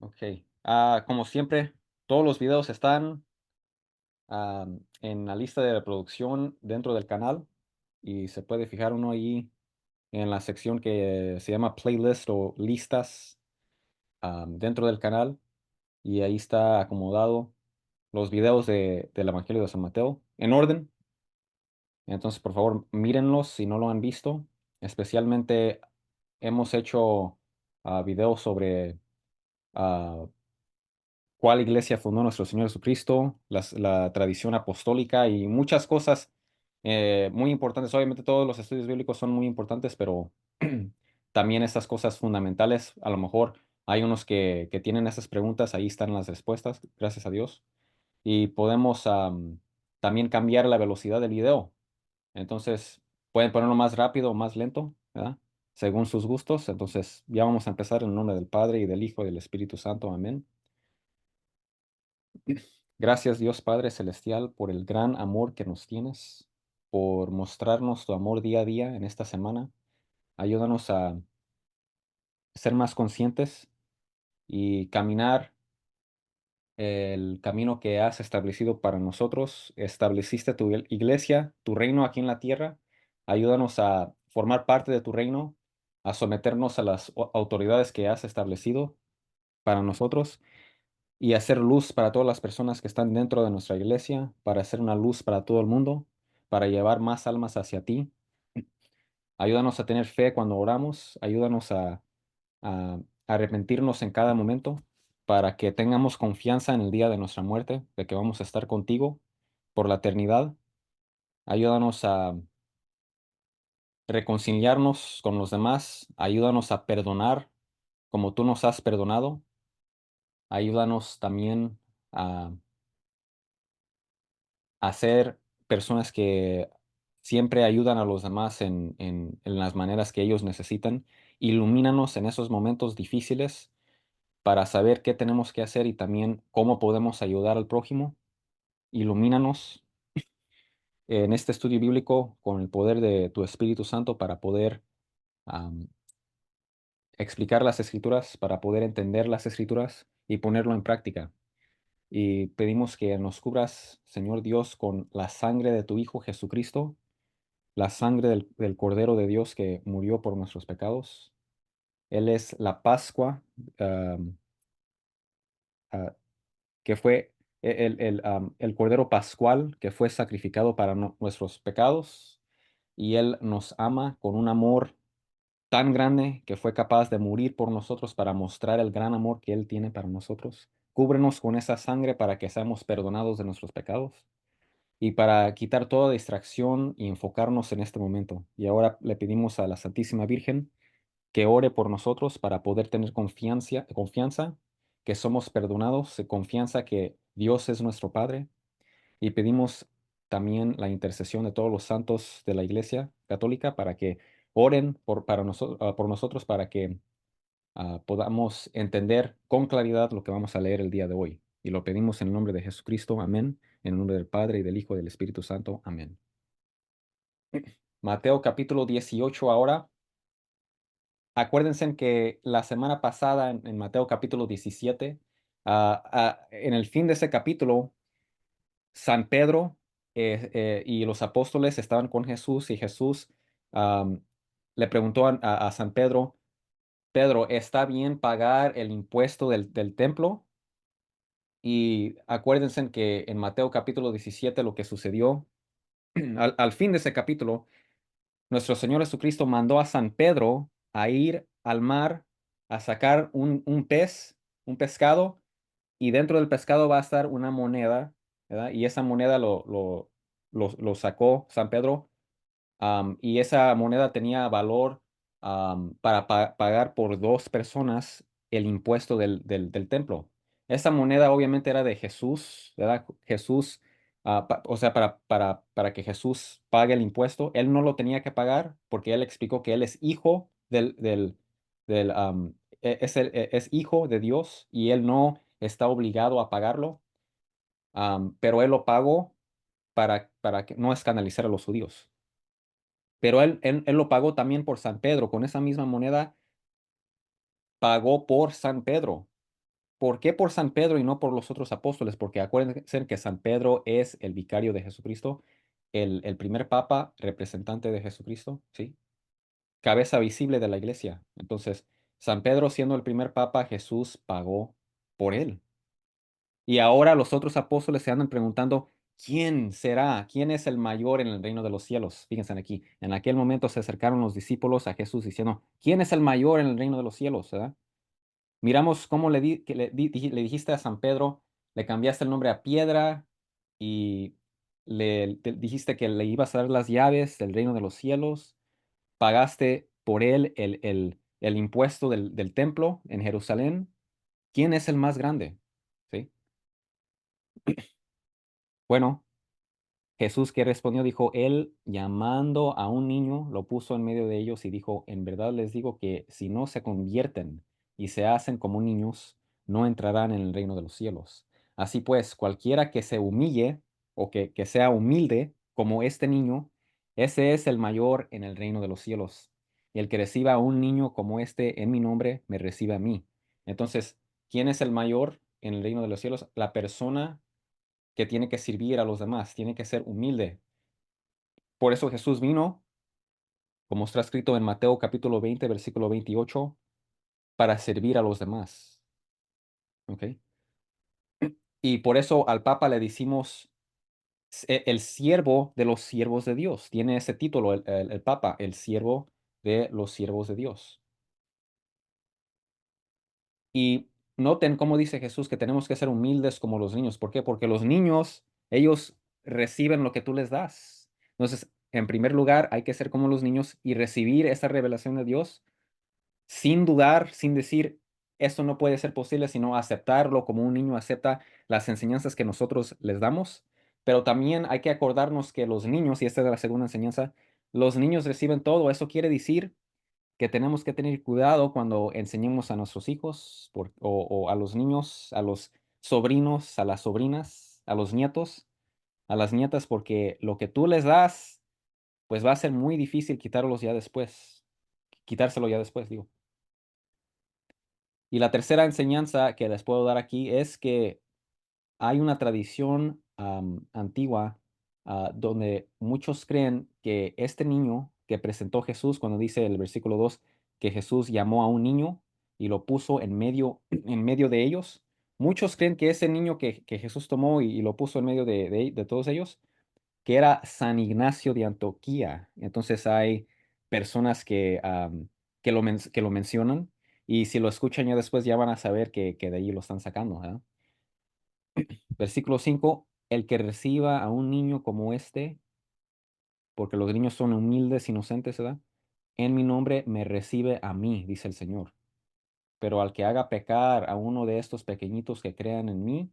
Ok. Como siempre, todos los videos están en la lista de reproducción dentro del canal y se puede fijar uno ahí en la sección que se llama playlist o listas dentro del canal y ahí está acomodado los videos del Evangelio de San Mateo en orden. Entonces, por favor, mírenlos si no lo han visto. Especialmente hemos hecho videos sobre ah, cuál iglesia fundó nuestro Señor Jesucristo, la tradición apostólica y muchas cosas muy importantes. Obviamente todos los estudios bíblicos son muy importantes, pero también estas cosas fundamentales, a lo mejor hay unos que tienen esas preguntas, ahí están las respuestas, gracias a Dios. Y podemos también cambiar la velocidad del video. Entonces, pueden ponerlo más rápido o más lento, ¿verdad? Según sus gustos. Entonces, ya vamos a empezar en el nombre del Padre y del Hijo y del Espíritu Santo. Amén. Gracias Dios Padre Celestial por el gran amor que nos tienes, por mostrarnos tu amor día a día en esta semana. Ayúdanos a ser más conscientes y caminar el camino que has establecido para nosotros. Estableciste tu iglesia, tu reino aquí en la tierra. Ayúdanos a formar parte de tu reino, a someternos a las autoridades que has establecido para nosotros y hacer luz para todas las personas que están dentro de nuestra iglesia, para hacer una luz para todo el mundo, para llevar más almas hacia ti. Ayúdanos a tener fe cuando oramos, ayúdanos a arrepentirnos en cada momento, para que tengamos confianza en el día de nuestra muerte, de que vamos a estar contigo por la eternidad. Ayúdanos a reconciliarnos con los demás, ayúdanos a perdonar como tú nos has perdonado. Ayúdanos también a ser personas que siempre ayudan a los demás en las maneras que ellos necesitan. Ilumínanos en esos momentos difíciles para saber qué tenemos que hacer y también cómo podemos ayudar al prójimo. Ilumínanos en este estudio bíblico con el poder de tu Espíritu Santo para poder am, explicar las escrituras, para poder entender las escrituras y ponerlo en práctica. Y pedimos que nos cubras, Señor Dios, con la sangre de tu Hijo Jesucristo, la sangre del Cordero de Dios que murió por nuestros pecados. Él es la Pascua, am, ah, que fue el Cordero Pascual que fue sacrificado para nuestros pecados. Y Él nos ama con un amor tan grande que fue capaz de morir por nosotros para mostrar el gran amor que Él tiene para nosotros. Cúbrenos con esa sangre para que seamos perdonados de nuestros pecados y para quitar toda distracción y enfocarnos en este momento. Y ahora le pedimos a la Santísima Virgen que ore por nosotros para poder tener confianza que somos perdonados, confianza que Dios es nuestro Padre. Y pedimos también la intercesión de todos los santos de la Iglesia Católica para que oren por nosotros para que podamos entender con claridad lo que vamos a leer el día de hoy. Y lo pedimos en el nombre de Jesucristo. Amén. En el nombre del Padre y del Hijo y del Espíritu Santo. Amén. Mateo capítulo 18 ahora. Acuérdense en que la semana pasada en Mateo capítulo 17, en el fin de ese capítulo, San Pedro y los apóstoles estaban con Jesús y Jesús am, le preguntó a San Pedro, Pedro, ¿está bien pagar el impuesto del templo? Y acuérdense en que en Mateo capítulo 17 lo que sucedió, al fin de ese capítulo, nuestro Señor Jesucristo mandó a San Pedro a ir al mar a sacar un pez, un pescado, y dentro del pescado va a estar una moneda, ¿verdad? Y esa moneda lo sacó San Pedro, y esa moneda tenía valor para pagar por dos personas el impuesto del templo. Esa moneda obviamente era de Jesús, ¿verdad? Jesús, o sea, para que Jesús pague el impuesto, él no lo tenía que pagar porque él explicó que él es hijo es hijo de Dios y él no está obligado a pagarlo, pero él lo pagó para que no escandalizar a los judíos. Pero él lo pagó también por San Pedro. Con esa misma moneda pagó por San Pedro. ¿Por qué por San Pedro y no por los otros apóstoles? Porque acuérdense que San Pedro es el vicario de Jesucristo, el primer papa representante de Jesucristo, ¿sí? Cabeza visible de la iglesia. Entonces, San Pedro siendo el primer papa, Jesús pagó por él. Y ahora los otros apóstoles se andan preguntando, ¿quién será? ¿Quién es el mayor en el reino de los cielos? Fíjense aquí. En aquel momento se acercaron los discípulos a Jesús diciendo, ¿quién es el mayor en el reino de los cielos? ¿Verdad? Miramos cómo le dijiste a San Pedro, le cambiaste el nombre a Piedra y te dijiste que le ibas a dar las llaves del reino de los cielos. Pagaste por él el impuesto del templo en Jerusalén. ¿Quién es el más grande? ¿Sí? Bueno, Jesús que respondió, dijo, él llamando a un niño, lo puso en medio de ellos y dijo, en verdad les digo que si no se convierten y se hacen como niños, no entrarán en el reino de los cielos. Así pues, cualquiera que se humille o que sea humilde como este niño, ese es el mayor en el reino de los cielos. Y el que reciba a un niño como este en mi nombre, me recibe a mí. Entonces, ¿quién es el mayor en el reino de los cielos? La persona que tiene que servir a los demás, tiene que ser humilde. Por eso Jesús vino, como está escrito en Mateo capítulo 20, versículo 28, para servir a los demás. ¿Ok? Y por eso al Papa le decimos el siervo de los siervos de Dios. Tiene ese título el Papa, el siervo de los siervos de Dios. Y noten cómo dice Jesús que tenemos que ser humildes como los niños. ¿Por qué? Porque los niños, ellos reciben lo que tú les das. Entonces, en primer lugar, hay que ser como los niños y recibir esa revelación de Dios sin dudar, sin decir, esto no puede ser posible, sino aceptarlo como un niño acepta las enseñanzas que nosotros les damos. Pero también hay que acordarnos que los niños, y esta es la segunda enseñanza, los niños reciben todo. Eso quiere decir que tenemos que tener cuidado cuando enseñemos a nuestros hijos o a los niños, a los sobrinos, a las sobrinas, a los nietos, a las nietas, porque lo que tú les das, pues va a ser muy difícil quitárselo ya después, digo. Y la tercera enseñanza que les puedo dar aquí es que hay una tradición antigua donde muchos creen que este niño que presentó Jesús, cuando dice el versículo 2 que Jesús llamó a un niño y lo puso en medio de ellos, muchos creen que ese niño que Jesús tomó y lo puso en medio de todos ellos, que era San Ignacio de Antioquía. Entonces hay personas que lo mencionan y si lo escuchan ya después ya van a saber que de ahí lo están sacando. ¿Verdad? Versículo 5, el que reciba a un niño como este, porque los niños son humildes, inocentes, ¿verdad? En mi nombre me recibe a mí, dice el Señor. Pero al que haga pecar a uno de estos pequeñitos que creen en mí,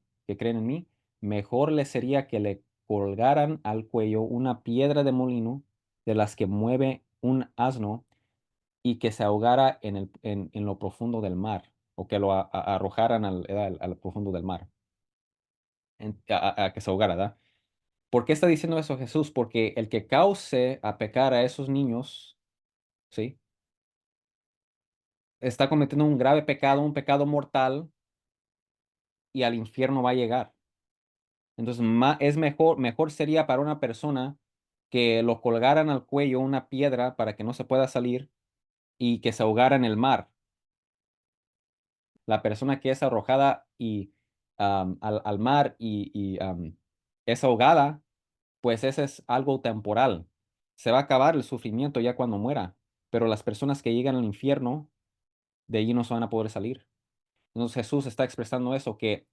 mejor le sería que le colgaran al cuello una piedra de molino de las que mueve un asno y que se ahogara en lo profundo del mar, o que lo arrojaran al profundo del mar, a que se ahogara, ¿verdad? ¿Por qué está diciendo eso Jesús? Porque el que cause a pecar a esos niños, ¿sí? Está cometiendo un grave pecado, un pecado mortal, y al infierno va a llegar. Entonces, es mejor sería para una persona que lo colgaran al cuello una piedra para que no se pueda salir y que se ahogara en el mar. La persona que es arrojada al mar y es ahogada, pues ese es algo temporal. Se va a acabar el sufrimiento ya cuando muera, pero las personas que llegan al infierno, de allí no se van a poder salir. Entonces Jesús está expresando eso, que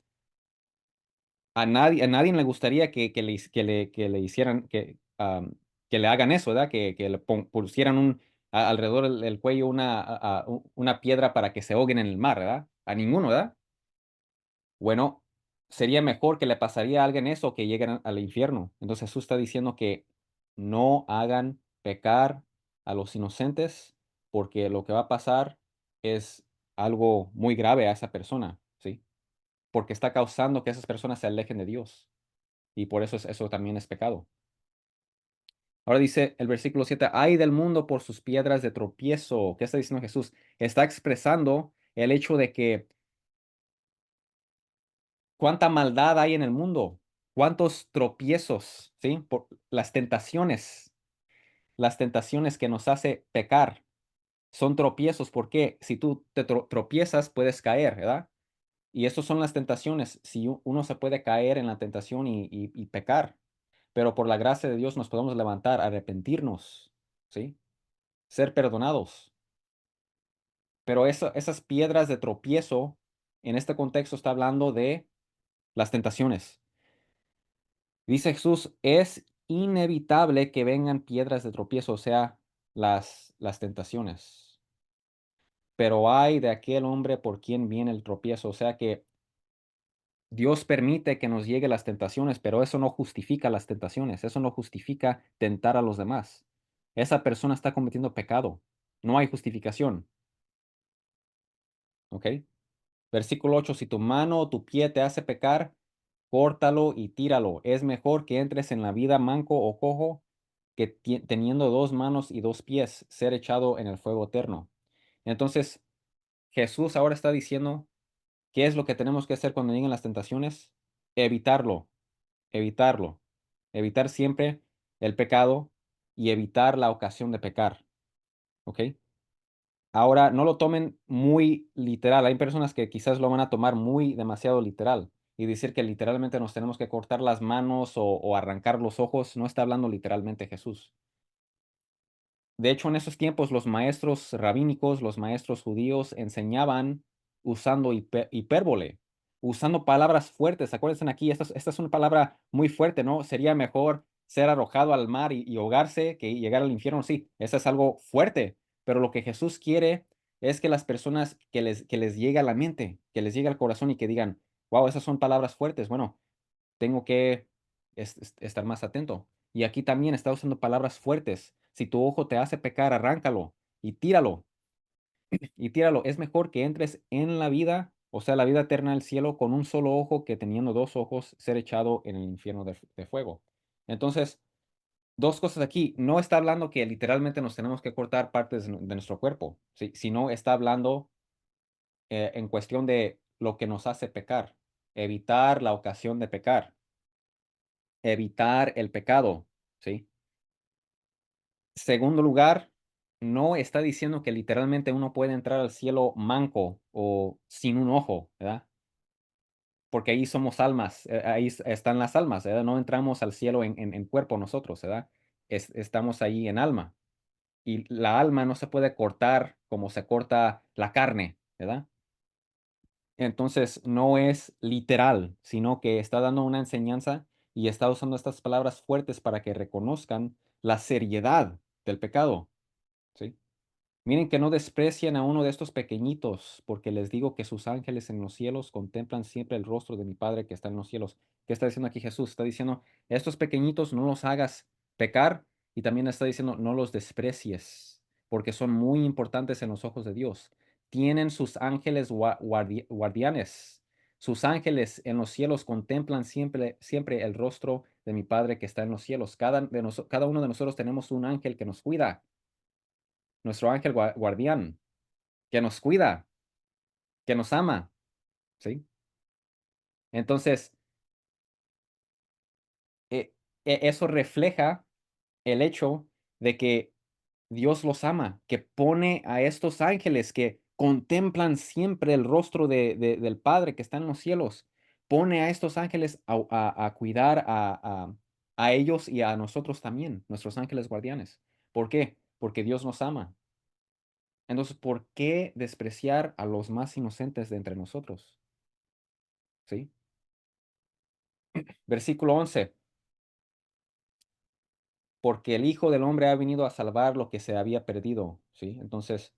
a nadie le gustaría que le hicieran, que le hagan eso, ¿verdad? Que le pusieran alrededor del cuello una piedra para que se ahoguen en el mar, ¿verdad? A ninguno, ¿verdad? Bueno, sería mejor que le pasaría a alguien eso que lleguen al infierno. Entonces Jesús está diciendo que no hagan pecar a los inocentes, porque lo que va a pasar es algo muy grave a esa persona, ¿sí? Porque está causando que esas personas se alejen de Dios. Y por eso eso también es pecado. Ahora dice el versículo 7, ay del mundo por sus piedras de tropiezo. ¿Qué está diciendo Jesús? Está expresando el hecho de que ¿Cuánta maldad hay en el mundo? ¿Cuántos tropiezos, sí? Por las tentaciones que nos hace pecar son tropiezos, porque si tú te tropiezas, puedes caer, ¿verdad? Y esas son las tentaciones. Si uno se puede caer en la tentación y pecar, pero por la gracia de Dios nos podemos levantar, arrepentirnos, ¿sí? Ser perdonados. Pero esas piedras de tropiezo, en este contexto está hablando de las tentaciones. Dice Jesús, es inevitable que vengan piedras de tropiezo, o sea, las tentaciones. Pero hay de aquel hombre por quien viene el tropiezo, o sea que Dios permite que nos llegue las tentaciones, pero eso no justifica las tentaciones, eso no justifica tentar a los demás. Esa persona está cometiendo pecado. No hay justificación, ¿ok? Versículo 8, si tu mano o tu pie te hace pecar, córtalo y tíralo. Es mejor que entres en la vida manco o cojo que teniendo dos manos y dos pies, ser echado en el fuego eterno. Entonces, Jesús ahora está diciendo, ¿qué es lo que tenemos que hacer cuando lleguen las tentaciones? Evitarlo, evitarlo. Evitar siempre el pecado y evitar la ocasión de pecar, ¿ok? Ahora, no lo tomen muy literal. Hay personas que quizás lo van a tomar muy demasiado literal y decir que literalmente nos tenemos que cortar las manos o arrancar los ojos. No está hablando literalmente Jesús. De hecho, en esos tiempos los maestros rabínicos, los maestros judíos enseñaban usando hipérbole, usando palabras fuertes. Acuérdense aquí, esta es una palabra muy fuerte, ¿no? Sería mejor ser arrojado al mar y ahogarse que llegar al infierno. Sí, eso es algo fuerte, pero lo que Jesús quiere es que las personas que les llegue a la mente, que les llegue al corazón y que digan, wow, esas son palabras fuertes. Bueno, tengo que estar más atento. Y aquí también está usando palabras fuertes. Si tu ojo te hace pecar, arráncalo y tíralo. Y tíralo. Es mejor que entres en la vida, o sea, la vida eterna del cielo, con un solo ojo que teniendo dos ojos ser echado en el infierno de fuego. Entonces, dos cosas aquí. No está hablando que literalmente nos tenemos que cortar partes de nuestro cuerpo, ¿sí? Sino está hablando en cuestión de lo que nos hace pecar, evitar la ocasión de pecar, evitar el pecado, ¿sí? Segundo lugar, no está diciendo que literalmente uno puede entrar al cielo manco o sin un ojo, ¿verdad? Porque ahí somos almas, ahí están las almas, ¿verdad? No entramos al cielo en cuerpo nosotros, ¿verdad? Estamos ahí en alma. Y la alma no se puede cortar como se corta la carne, ¿verdad? Entonces, no es literal, sino que está dando una enseñanza y está usando estas palabras fuertes para que reconozcan la seriedad del pecado, ¿sí? Miren que no desprecien a uno de estos pequeñitos, porque les digo que sus ángeles en los cielos contemplan siempre el rostro de mi Padre que está en los cielos. ¿Qué está diciendo aquí Jesús? Está diciendo, estos pequeñitos no los hagas pecar y también está diciendo, no los desprecies, porque son muy importantes en los ojos de Dios. Tienen sus ángeles guardianes. Sus ángeles en los cielos contemplan siempre, siempre el rostro de mi Padre que está en los cielos. Cada uno de nosotros tenemos un ángel que nos cuida, nuestro ángel guardián que nos cuida, que nos ama, ¿sí? Entonces, eh, eso refleja el hecho de que Dios los ama, que pone a estos ángeles que contemplan siempre el rostro del Padre que está en los cielos, pone a estos ángeles a cuidar a ellos y a nosotros también, nuestros ángeles guardianes. ¿Por qué? Porque Dios nos ama. Entonces, ¿por qué despreciar a los más inocentes de entre nosotros? ¿Sí? Versículo 11. Porque el Hijo del Hombre ha venido a salvar lo que se había perdido, ¿sí? Entonces,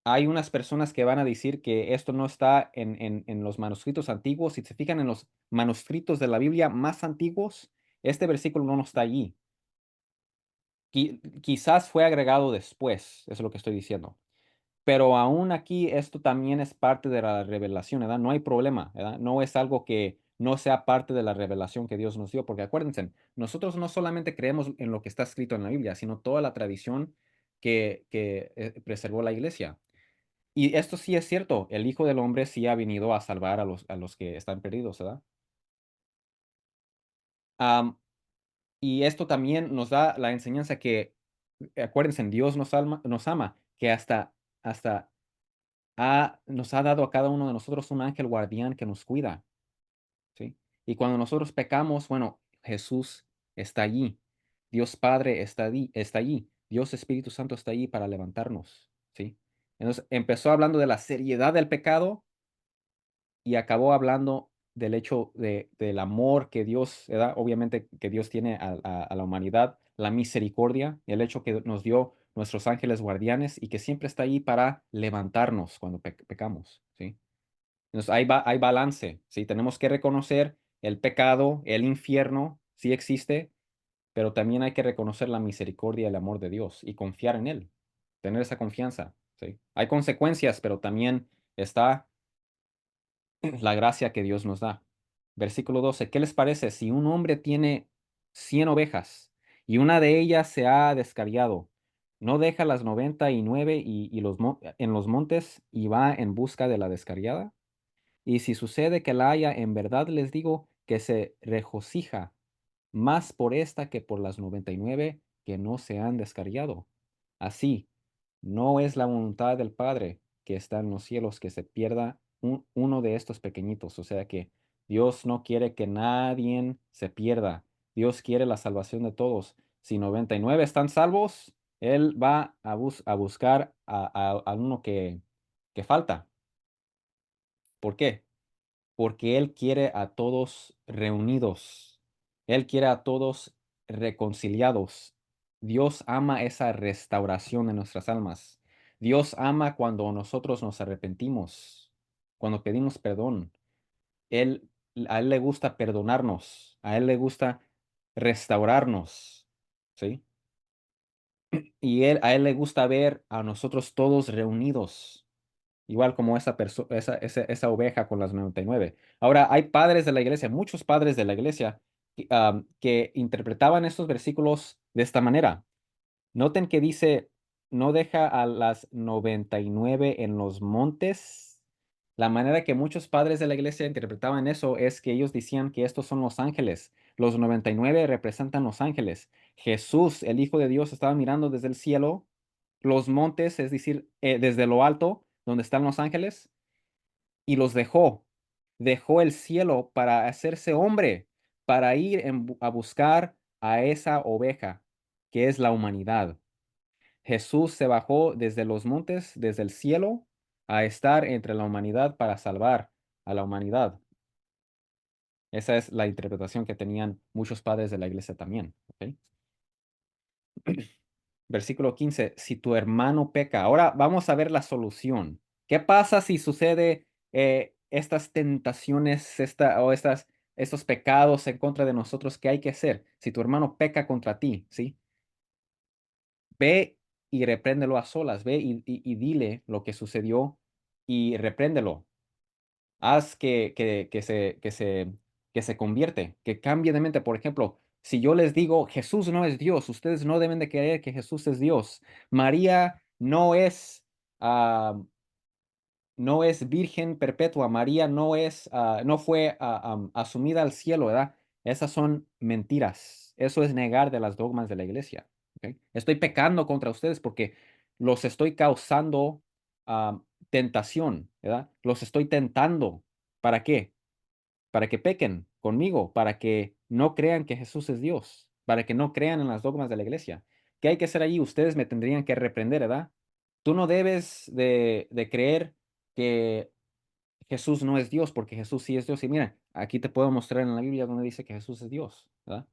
hay unas personas que van a decir que esto no está en los manuscritos antiguos. Si se fijan en los manuscritos de la Biblia más antiguos, este versículo no está allí. Quizás fue agregado después, eso es lo que estoy diciendo. Pero aún aquí esto también es parte de la revelación, ¿verdad? No hay problema, ¿verdad? No es algo que no sea parte de la revelación que Dios nos dio, porque acuérdense, nosotros no solamente creemos en lo que está escrito en la Biblia, sino toda la tradición que preservó la iglesia. Y esto sí es cierto, el Hijo del Hombre sí ha venido a salvar a los que están perdidos, ¿verdad? Am, y esto también nos da la enseñanza que, acuérdense, Dios nos ama, que hasta nos ha dado a cada uno de nosotros un ángel guardián que nos cuida, ¿sí? Y cuando nosotros pecamos, bueno, Jesús está allí, Dios Padre está allí, Dios Espíritu Santo está allí para levantarnos, ¿sí? Entonces empezó hablando de la seriedad del pecado y acabó hablando del hecho del amor que Dios, ¿verdad? Obviamente que Dios tiene a la humanidad, la misericordia, el hecho que nos dio nuestros ángeles guardianes y que siempre está ahí para levantarnos cuando pecamos, ¿sí? Entonces hay balance, ¿sí? Tenemos que reconocer el pecado, el infierno, sí existe, pero también hay que reconocer la misericordia y el amor de Dios y confiar en Él, tener esa confianza, ¿sí? Hay consecuencias, pero también está la gracia que Dios nos da. Versículo 12. ¿Qué les parece si un hombre tiene 100 ovejas y una de ellas se ha descarriado? ¿No deja las 99 en los montes y va en busca de la descarriada? Y si sucede que la haya, en verdad les digo que se regocija más por esta que por las 99 que no se han descarriado. Así, no es la voluntad del Padre que está en los cielos que se pierda uno de estos pequeñitos. O sea que Dios no quiere que nadie se pierda. Dios quiere la salvación de todos. Si 99 están salvos, Él va a buscar a uno que falta. ¿Por qué? Porque Él quiere a todos reunidos. Él quiere a todos reconciliados. Dios ama esa restauración de nuestras almas. Dios ama cuando nosotros nos arrepentimos, cuando pedimos perdón. Él, a Él le gusta perdonarnos, a Él le gusta restaurarnos, ¿sí? Y a Él le gusta ver a nosotros todos reunidos. Igual como esa oveja con las 99. Ahora, hay padres de la iglesia, muchos padres de la iglesia, que interpretaban estos versículos de esta manera. Noten que dice, no deja a las 99 en los montes. La manera que muchos padres de la iglesia interpretaban eso es que ellos decían que estos son los ángeles. Los 99 representan los ángeles. Jesús, el Hijo de Dios, estaba mirando desde el cielo los montes, es decir, desde lo alto, donde están los ángeles, y los dejó. Dejó el cielo para hacerse hombre, para ir a buscar a esa oveja, que es la humanidad. Jesús se bajó desde los montes, desde el cielo, a estar entre la humanidad para salvar a la humanidad. Esa es la interpretación que tenían muchos padres de la iglesia también. ¿Ok? Versículo 15. Si tu hermano peca. Ahora vamos a ver la solución. ¿Qué pasa si sucede estas tentaciones estos pecados en contra de nosotros? ¿Qué hay que hacer? Si tu hermano peca contra ti, ¿sí? Ve y repréndelo a solas. Ve y dile lo que sucedió y repréndelo. Haz que se convierte, que cambie de mente. Por ejemplo, si yo les digo, Jesús no es Dios, ustedes no deben de creer que Jesús es Dios. María ah, no es virgen perpetua. María no fue asumida al cielo, ¿verdad? Esas son mentiras. Eso es negar de las dogmas de la iglesia. ¿Ok? Estoy pecando contra ustedes porque los estoy causando tentación, ¿verdad? Los estoy tentando. ¿Para qué? Para que pequen conmigo, para que no crean que Jesús es Dios, para que no crean en las dogmas de la iglesia. ¿Qué hay que hacer ahí? Ustedes me tendrían que reprender, ¿verdad? Tú no debes de creer que Jesús no es Dios, porque Jesús sí es Dios. Y mira, aquí te puedo mostrar en la Biblia donde dice que Jesús es Dios, ¿verdad?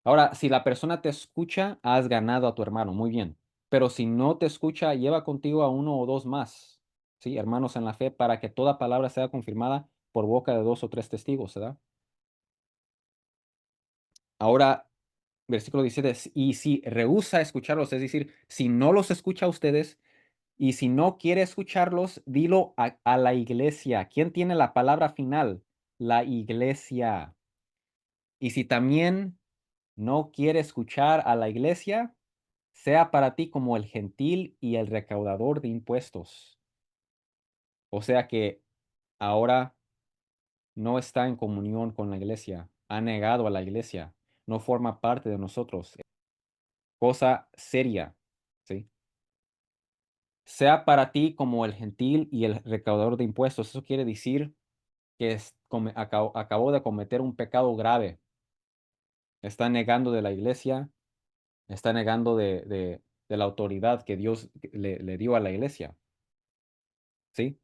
Ahora, si la persona te escucha, has ganado a tu hermano, muy bien. Pero si no te escucha, lleva contigo a uno o dos más, ¿sí? Hermanos en la fe, para que toda palabra sea confirmada por boca de dos o tres testigos, ¿verdad? Ahora, versículo 17, y si rehúsa escucharlos, es decir, si no los escucha a ustedes, y si no quiere escucharlos, dilo a la iglesia. ¿Quién tiene la palabra final? La iglesia. Y si también no quiere escuchar a la iglesia, sea para ti como el gentil y el recaudador de impuestos. O sea que ahora no está en comunión con la iglesia, ha negado a la iglesia, no forma parte de nosotros. Cosa seria, ¿sí? Sea para ti como el gentil y el recaudador de impuestos. Eso quiere decir que acabó de cometer un pecado grave. Está negando de la iglesia, está negando de la autoridad que Dios le dio a la iglesia, ¿sí?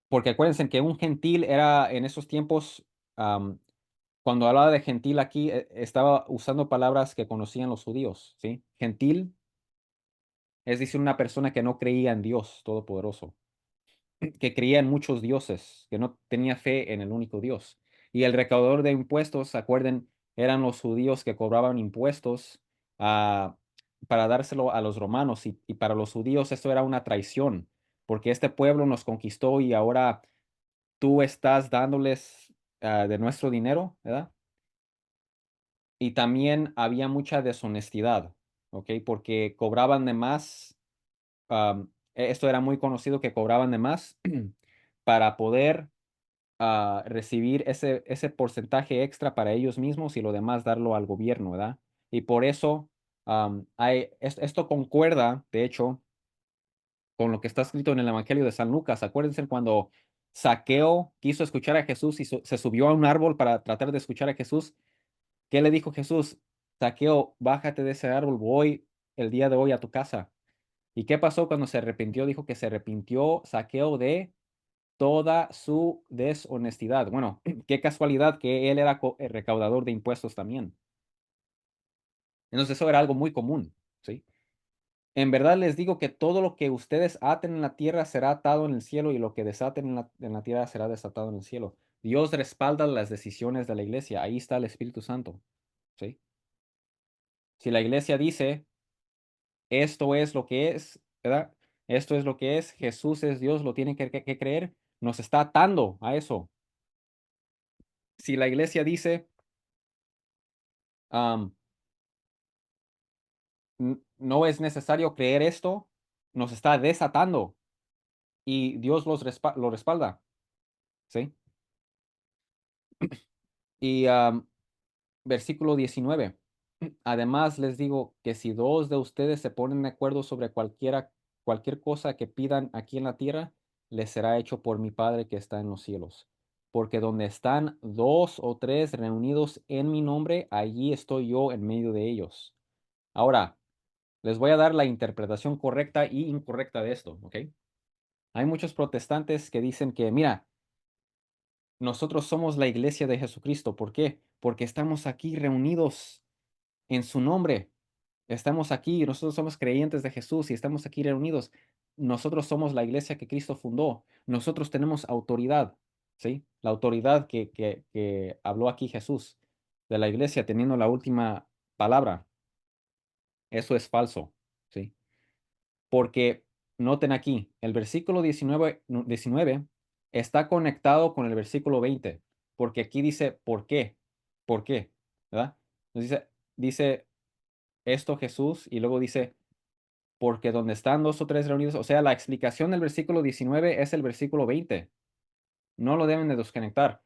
Porque acuérdense que un gentil era en esos tiempos, am, cuando hablaba de gentil aquí, estaba usando palabras que conocían los judíos, ¿sí? Gentil es decir, una persona que no creía en Dios Todopoderoso, que creía en muchos dioses, que no tenía fe en el único Dios. Y el recaudador de impuestos, acuerden, eran los judíos que cobraban impuestos ah, para dárselo a los romanos. Y para los judíos esto era una traición, porque este pueblo nos conquistó y ahora tú estás dándoles de nuestro dinero, ¿verdad? Y también había mucha deshonestidad, ¿ok? Porque cobraban de más. Esto era muy conocido, que cobraban de más para poder recibir ese porcentaje extra para ellos mismos y lo demás darlo al gobierno, ¿verdad? Y por eso esto concuerda, de hecho, con lo que está escrito en el Evangelio de San Lucas. Acuérdense cuando Zaqueo quiso escuchar a Jesús y se subió a un árbol para tratar de escuchar a Jesús. ¿Qué le dijo Jesús? Zaqueo, bájate de ese árbol, voy el día de hoy a tu casa. ¿Y qué pasó cuando se arrepintió? Dijo que se arrepintió Zaqueo de toda su deshonestidad. Bueno, qué casualidad que él era el recaudador de impuestos también. Entonces eso era algo muy común, ¿sí? En verdad les digo que todo lo que ustedes aten en la tierra será atado en el cielo y lo que desaten en la tierra será desatado en el cielo. Dios respalda las decisiones de la iglesia. Ahí está el Espíritu Santo, ¿sí? Si la iglesia dice, esto es lo que es, ¿verdad? Esto es lo que es, Jesús es Dios, lo tienen que creer, nos está atando a eso. Si la iglesia dice, am, no es necesario creer esto, nos está desatando y Dios lo respalda, ¿sí? Y versículo 19. Además les digo que si dos de ustedes se ponen de acuerdo sobre cualquier cosa que pidan aquí en la tierra, les será hecho por mi Padre que está en los cielos. Porque donde están dos o tres reunidos en mi nombre, allí estoy yo en medio de ellos. Ahora, les voy a dar la interpretación correcta y incorrecta de esto, ¿ok? Hay muchos protestantes que dicen que, mira, nosotros somos la iglesia de Jesucristo. ¿Por qué? Porque estamos aquí reunidos en su nombre. Estamos aquí, nosotros somos creyentes de Jesús y estamos aquí reunidos. Nosotros somos la iglesia que Cristo fundó. Nosotros tenemos autoridad, ¿sí? La autoridad que habló aquí Jesús de la iglesia teniendo la última palabra. Eso es falso, ¿sí? Porque noten aquí, el versículo 19 está conectado con el versículo 20, porque aquí dice, ¿por qué? ¿Por qué? ¿Verdad? Entonces dice esto Jesús y luego dice, porque donde están dos o tres reunidos, o sea, la explicación del versículo 19 es el versículo 20. No lo deben de desconectar.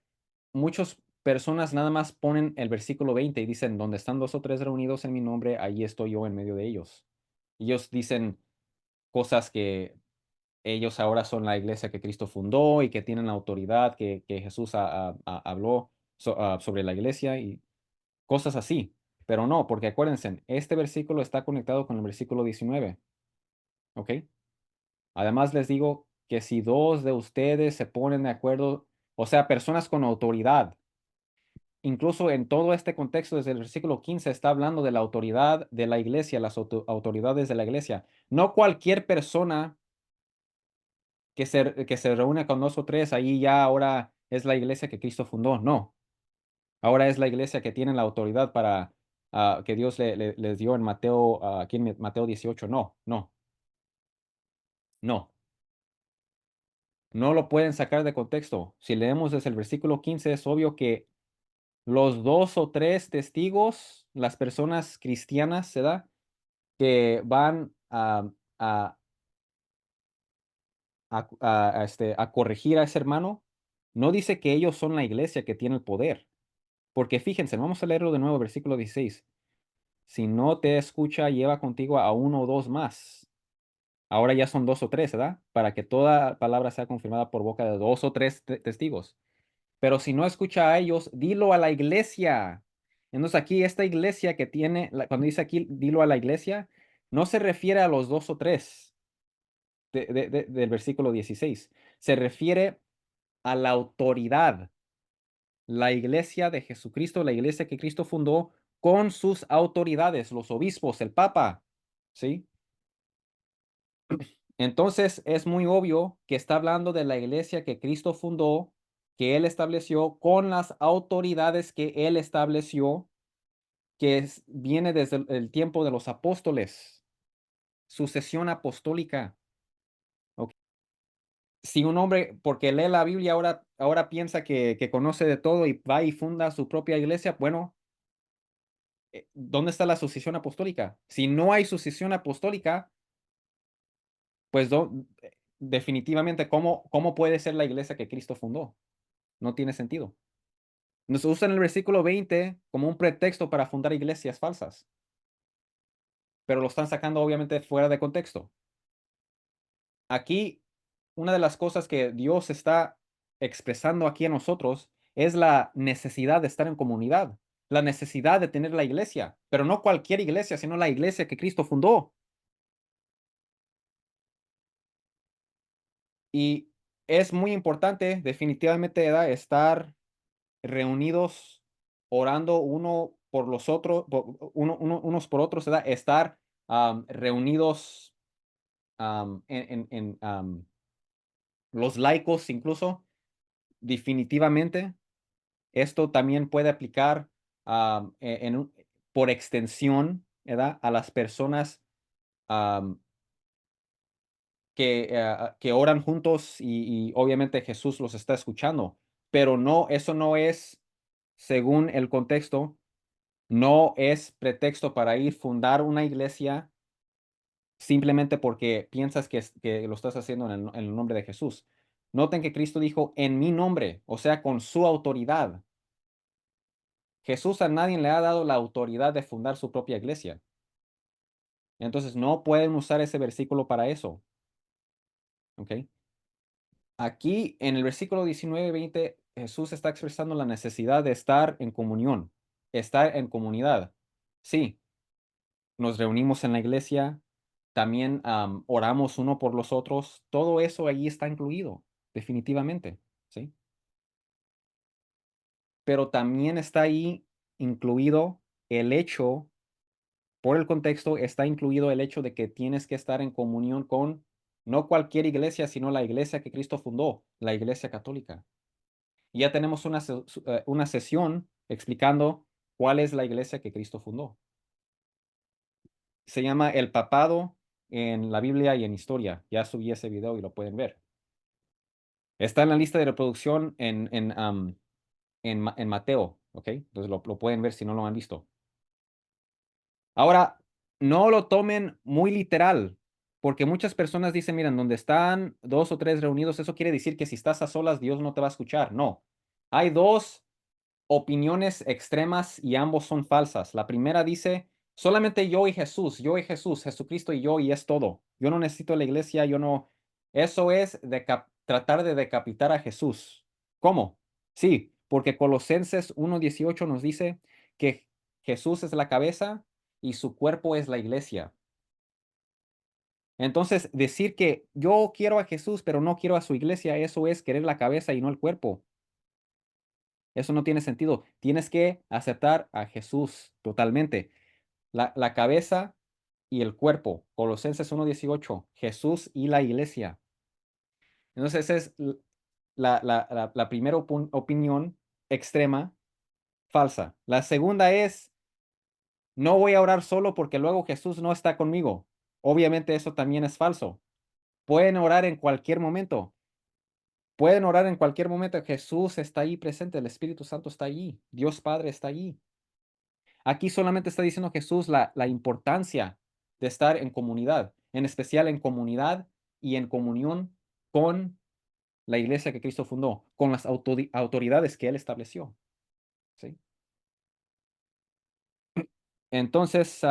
Muchas personas nada más ponen el versículo 20 y dicen, donde están dos o tres reunidos en mi nombre, ahí estoy yo en medio de ellos. Ellos dicen cosas que ellos ahora son la iglesia que Cristo fundó y que tienen la autoridad que Jesús habló sobre la iglesia y cosas así. Pero no, porque acuérdense, este versículo está conectado con el versículo 19, ¿ok? Además les digo que si dos de ustedes se ponen de acuerdo, o sea, personas con autoridad, incluso en todo este contexto, desde el versículo 15 está hablando de la autoridad de la iglesia, las autoridades de la iglesia. No cualquier persona que se reúne con dos o tres, ahí ya ahora es la iglesia que Cristo fundó. No, ahora es la iglesia que tiene la autoridad para que Dios les dio en Mateo, aquí en Mateo 18. No, no, no. No lo pueden sacar de contexto. Si leemos desde el versículo 15, es obvio que los dos o tres testigos, las personas cristianas, ¿se da? Que van a a corregir a ese hermano, no dice que ellos son la iglesia que tiene el poder. Porque fíjense, vamos a leerlo de nuevo, versículo 16. Si no te escucha, lleva contigo a uno o dos más. Ahora ya son dos o tres, ¿verdad? Para que toda palabra sea confirmada por boca de dos o tres testigos. Pero si no escucha a ellos, dilo a la iglesia. Entonces aquí esta iglesia que tiene, cuando dice aquí, dilo a la iglesia, no se refiere a los dos o tres del versículo 16. Se refiere a la autoridad, la iglesia de Jesucristo, la iglesia que Cristo fundó con sus autoridades, los obispos, el papa, ¿sí? Entonces es muy obvio que está hablando de la iglesia que Cristo fundó, que él estableció con las autoridades que él estableció, que viene desde el tiempo de los apóstoles, sucesión apostólica. ¿Ok? Si un hombre, porque lee la Biblia, ahora piensa que conoce de todo y va y funda su propia iglesia, bueno, ¿dónde está la sucesión apostólica? Si no hay sucesión apostólica, pues definitivamente, ¿cómo puede ser la iglesia que Cristo fundó? No tiene sentido. Nos usan el versículo 20 como un pretexto para fundar iglesias falsas, pero lo están sacando obviamente fuera de contexto. Aquí, una de las cosas que Dios está expresando aquí a nosotros es la necesidad de estar en comunidad, la necesidad de tener la iglesia, pero no cualquier iglesia, sino la iglesia que Cristo fundó. Y es muy importante, definitivamente, ¿verdad?, estar reunidos orando uno por los otros, unos por otros, ¿verdad? Estar reunidos los laicos incluso, definitivamente. Esto también puede aplicar por extensión, ¿verdad?, a las personas am, que oran juntos y obviamente Jesús los está escuchando, pero no, eso no es, según el contexto, no es pretexto para ir fundar una iglesia simplemente porque piensas que lo estás haciendo en el nombre de Jesús. Noten que Cristo dijo en mi nombre, o sea, con su autoridad. Jesús a nadie le ha dado la autoridad de fundar su propia iglesia. Entonces no pueden usar ese versículo para eso. ¿Ok? Aquí en el versículo 19-20, Jesús está expresando la necesidad de estar en comunión, estar en comunidad. Sí, nos reunimos en la iglesia, también oramos uno por los otros, todo eso allí está incluido, definitivamente, ¿sí? Pero también está ahí incluido el hecho, por el contexto, está incluido el hecho de que tienes que estar en comunión con no cualquier iglesia, sino la iglesia que Cristo fundó, la iglesia católica. Y ya tenemos una sesión explicando cuál es la iglesia que Cristo fundó. Se llama El Papado en la Biblia y en Historia. Ya subí ese video y lo pueden ver. Está en la lista de reproducción en Mateo, ¿ok? Entonces lo pueden ver si no lo han visto. Ahora, no lo tomen muy literal, porque muchas personas dicen, miren, donde están dos o tres reunidos, eso quiere decir que si estás a solas, Dios no te va a escuchar. No. Hay dos opiniones extremas y ambos son falsas. La primera dice, solamente yo y Jesús, Jesucristo y yo, y es todo. Yo no necesito la iglesia, yo no. Eso es tratar de decapitar a Jesús. ¿Cómo? Sí, porque Colosenses 1:18 nos dice que Jesús es la cabeza y su cuerpo es la iglesia. Entonces, decir que yo quiero a Jesús, pero no quiero a su iglesia, eso es querer la cabeza y no el cuerpo. Eso no tiene sentido. Tienes que aceptar a Jesús totalmente. La cabeza y el cuerpo. Colosenses 1:18. Jesús y la iglesia. Entonces, esa es la primera opinión extrema, falsa. La segunda es, no voy a orar solo porque luego Jesús no está conmigo. Obviamente eso también es falso. Pueden orar en cualquier momento. Pueden orar en cualquier momento. Jesús está ahí presente. El Espíritu Santo está allí. Dios Padre está allí. Aquí solamente está diciendo Jesús la importancia de estar en comunidad, en especial en comunidad y en comunión con la iglesia que Cristo fundó, con las autoridades que Él estableció. ¿Sí? Entonces,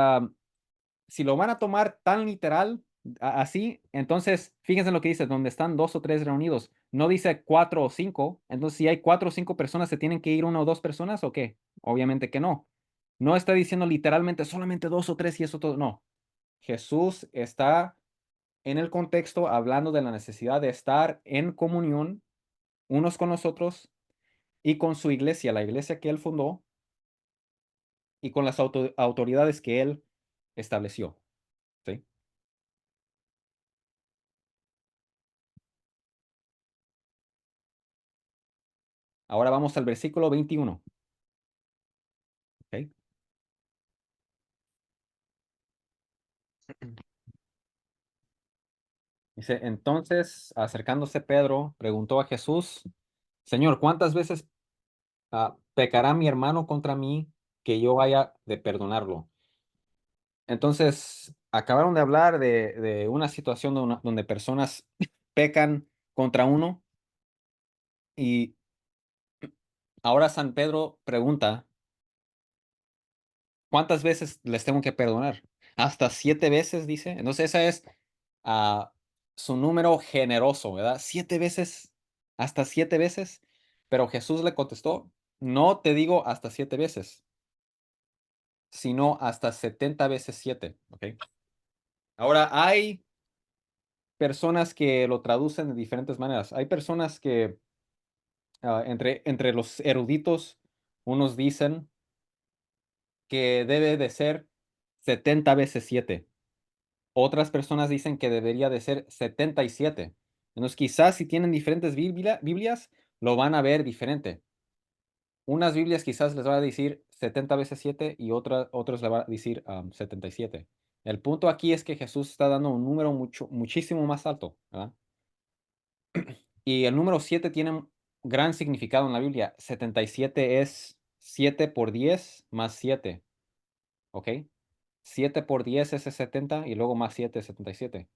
si lo van a tomar tan literal, así, entonces fíjense en lo que dice, donde están dos o tres reunidos. No dice cuatro o cinco. Entonces, si hay cuatro o cinco personas, ¿se tienen que ir una o dos personas o qué? Obviamente que no. No está diciendo literalmente solamente dos o tres y eso todo. No. Jesús está en el contexto hablando de la necesidad de estar en comunión unos con los otros y con su iglesia, la iglesia que él fundó y con las autoridades que él estableció. ¿Sí? Ahora vamos al versículo 21. ¿Ok? Dice, entonces, acercándose Pedro, preguntó a Jesús, Señor, ¿cuántas veces pecará mi hermano contra mí que yo haya de perdonarlo? Entonces, acabaron de hablar de una situación donde personas pecan contra uno y ahora San Pedro pregunta, ¿cuántas veces les tengo que perdonar? Hasta 7 veces, dice. Entonces, esa es ah, su número generoso, ¿verdad? 7 veces, hasta 7 veces. Pero Jesús le contestó, no te digo hasta 7 veces, sino hasta 70 veces 7. ¿Ok? Ahora, hay personas que lo traducen de diferentes maneras. Hay personas que, entre los eruditos, unos dicen que debe de ser 70 veces 7. Otras personas dicen que debería de ser 77. Entonces, quizás si tienen diferentes Biblias, lo van a ver diferente. Unas Biblias quizás les va a decir 70 veces 7 y otros le va a decir 77. El punto aquí es que Jesús está dando un número muchísimo más alto, ¿verdad? Y el número 7 tiene un gran significado en la Biblia. 77 es 7 por 10 más 7, ¿ok? 7 por 10 es 70 y luego más 7 es 77.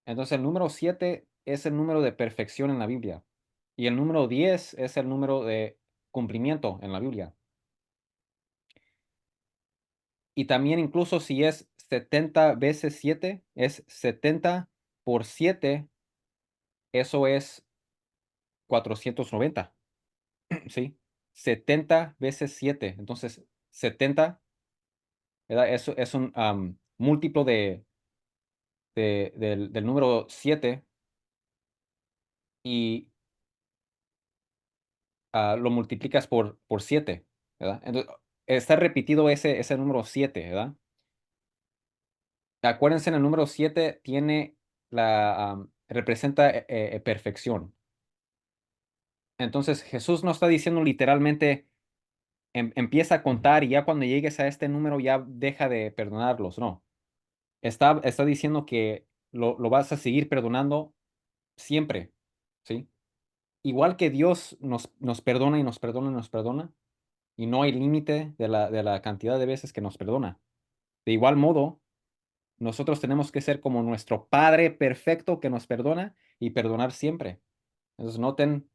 Entonces el número 7 es el número de perfección en la Biblia. Y el número 10 es el número de cumplimiento en la Biblia. Y también incluso si es 70 veces 7 es 70 por 7, eso es 490, ¿sí? 70 veces 7. Entonces, 70, ¿verdad? Eso es un múltiplo del número 7 y lo multiplicas por 7, ¿verdad? Entonces, está repetido ese número 7, ¿verdad? Acuérdense, en el número 7 tiene representa perfección. Entonces, Jesús no está diciendo literalmente, empieza a contar y ya cuando llegues a este número ya deja de perdonarlos. No. Está diciendo que lo vas a seguir perdonando siempre, ¿sí? Igual que Dios nos perdona y nos perdona y nos perdona, y no hay límite de la cantidad de veces que nos perdona. De igual modo, nosotros tenemos que ser como nuestro Padre perfecto que nos perdona y perdonar siempre. Entonces, noten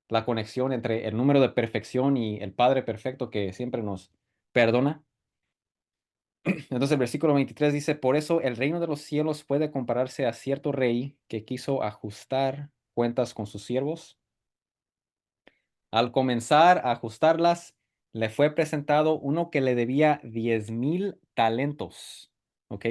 la conexión entre el número de perfección y el Padre perfecto que siempre nos perdona. Entonces, el versículo 23 dice, por eso el reino de los cielos puede compararse a cierto rey que quiso ajustar cuentas con sus siervos. Al comenzar a ajustarlas, le fue presentado uno que le debía 10,000 talentos. ¿Ok?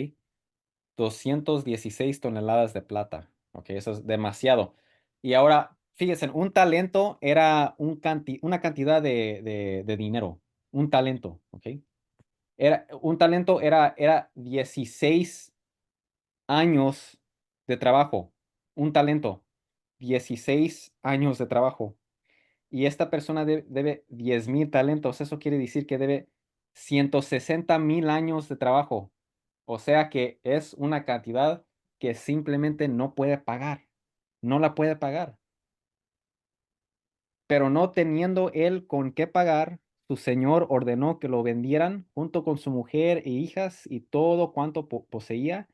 216 toneladas de plata. ¿Ok? Eso es demasiado. Y ahora, fíjense, un talento era una cantidad de dinero. Un talento. ¿Ok? Un talento era 16 años de trabajo. Un talento. 16 años de trabajo. Y esta persona debe 10,000 talentos. Eso quiere decir que debe 160,000 años de trabajo. O sea que es una cantidad que simplemente no puede pagar. No la puede pagar. Pero no teniendo él con qué pagar, su señor ordenó que lo vendieran junto con su mujer e hijas y todo cuanto poseía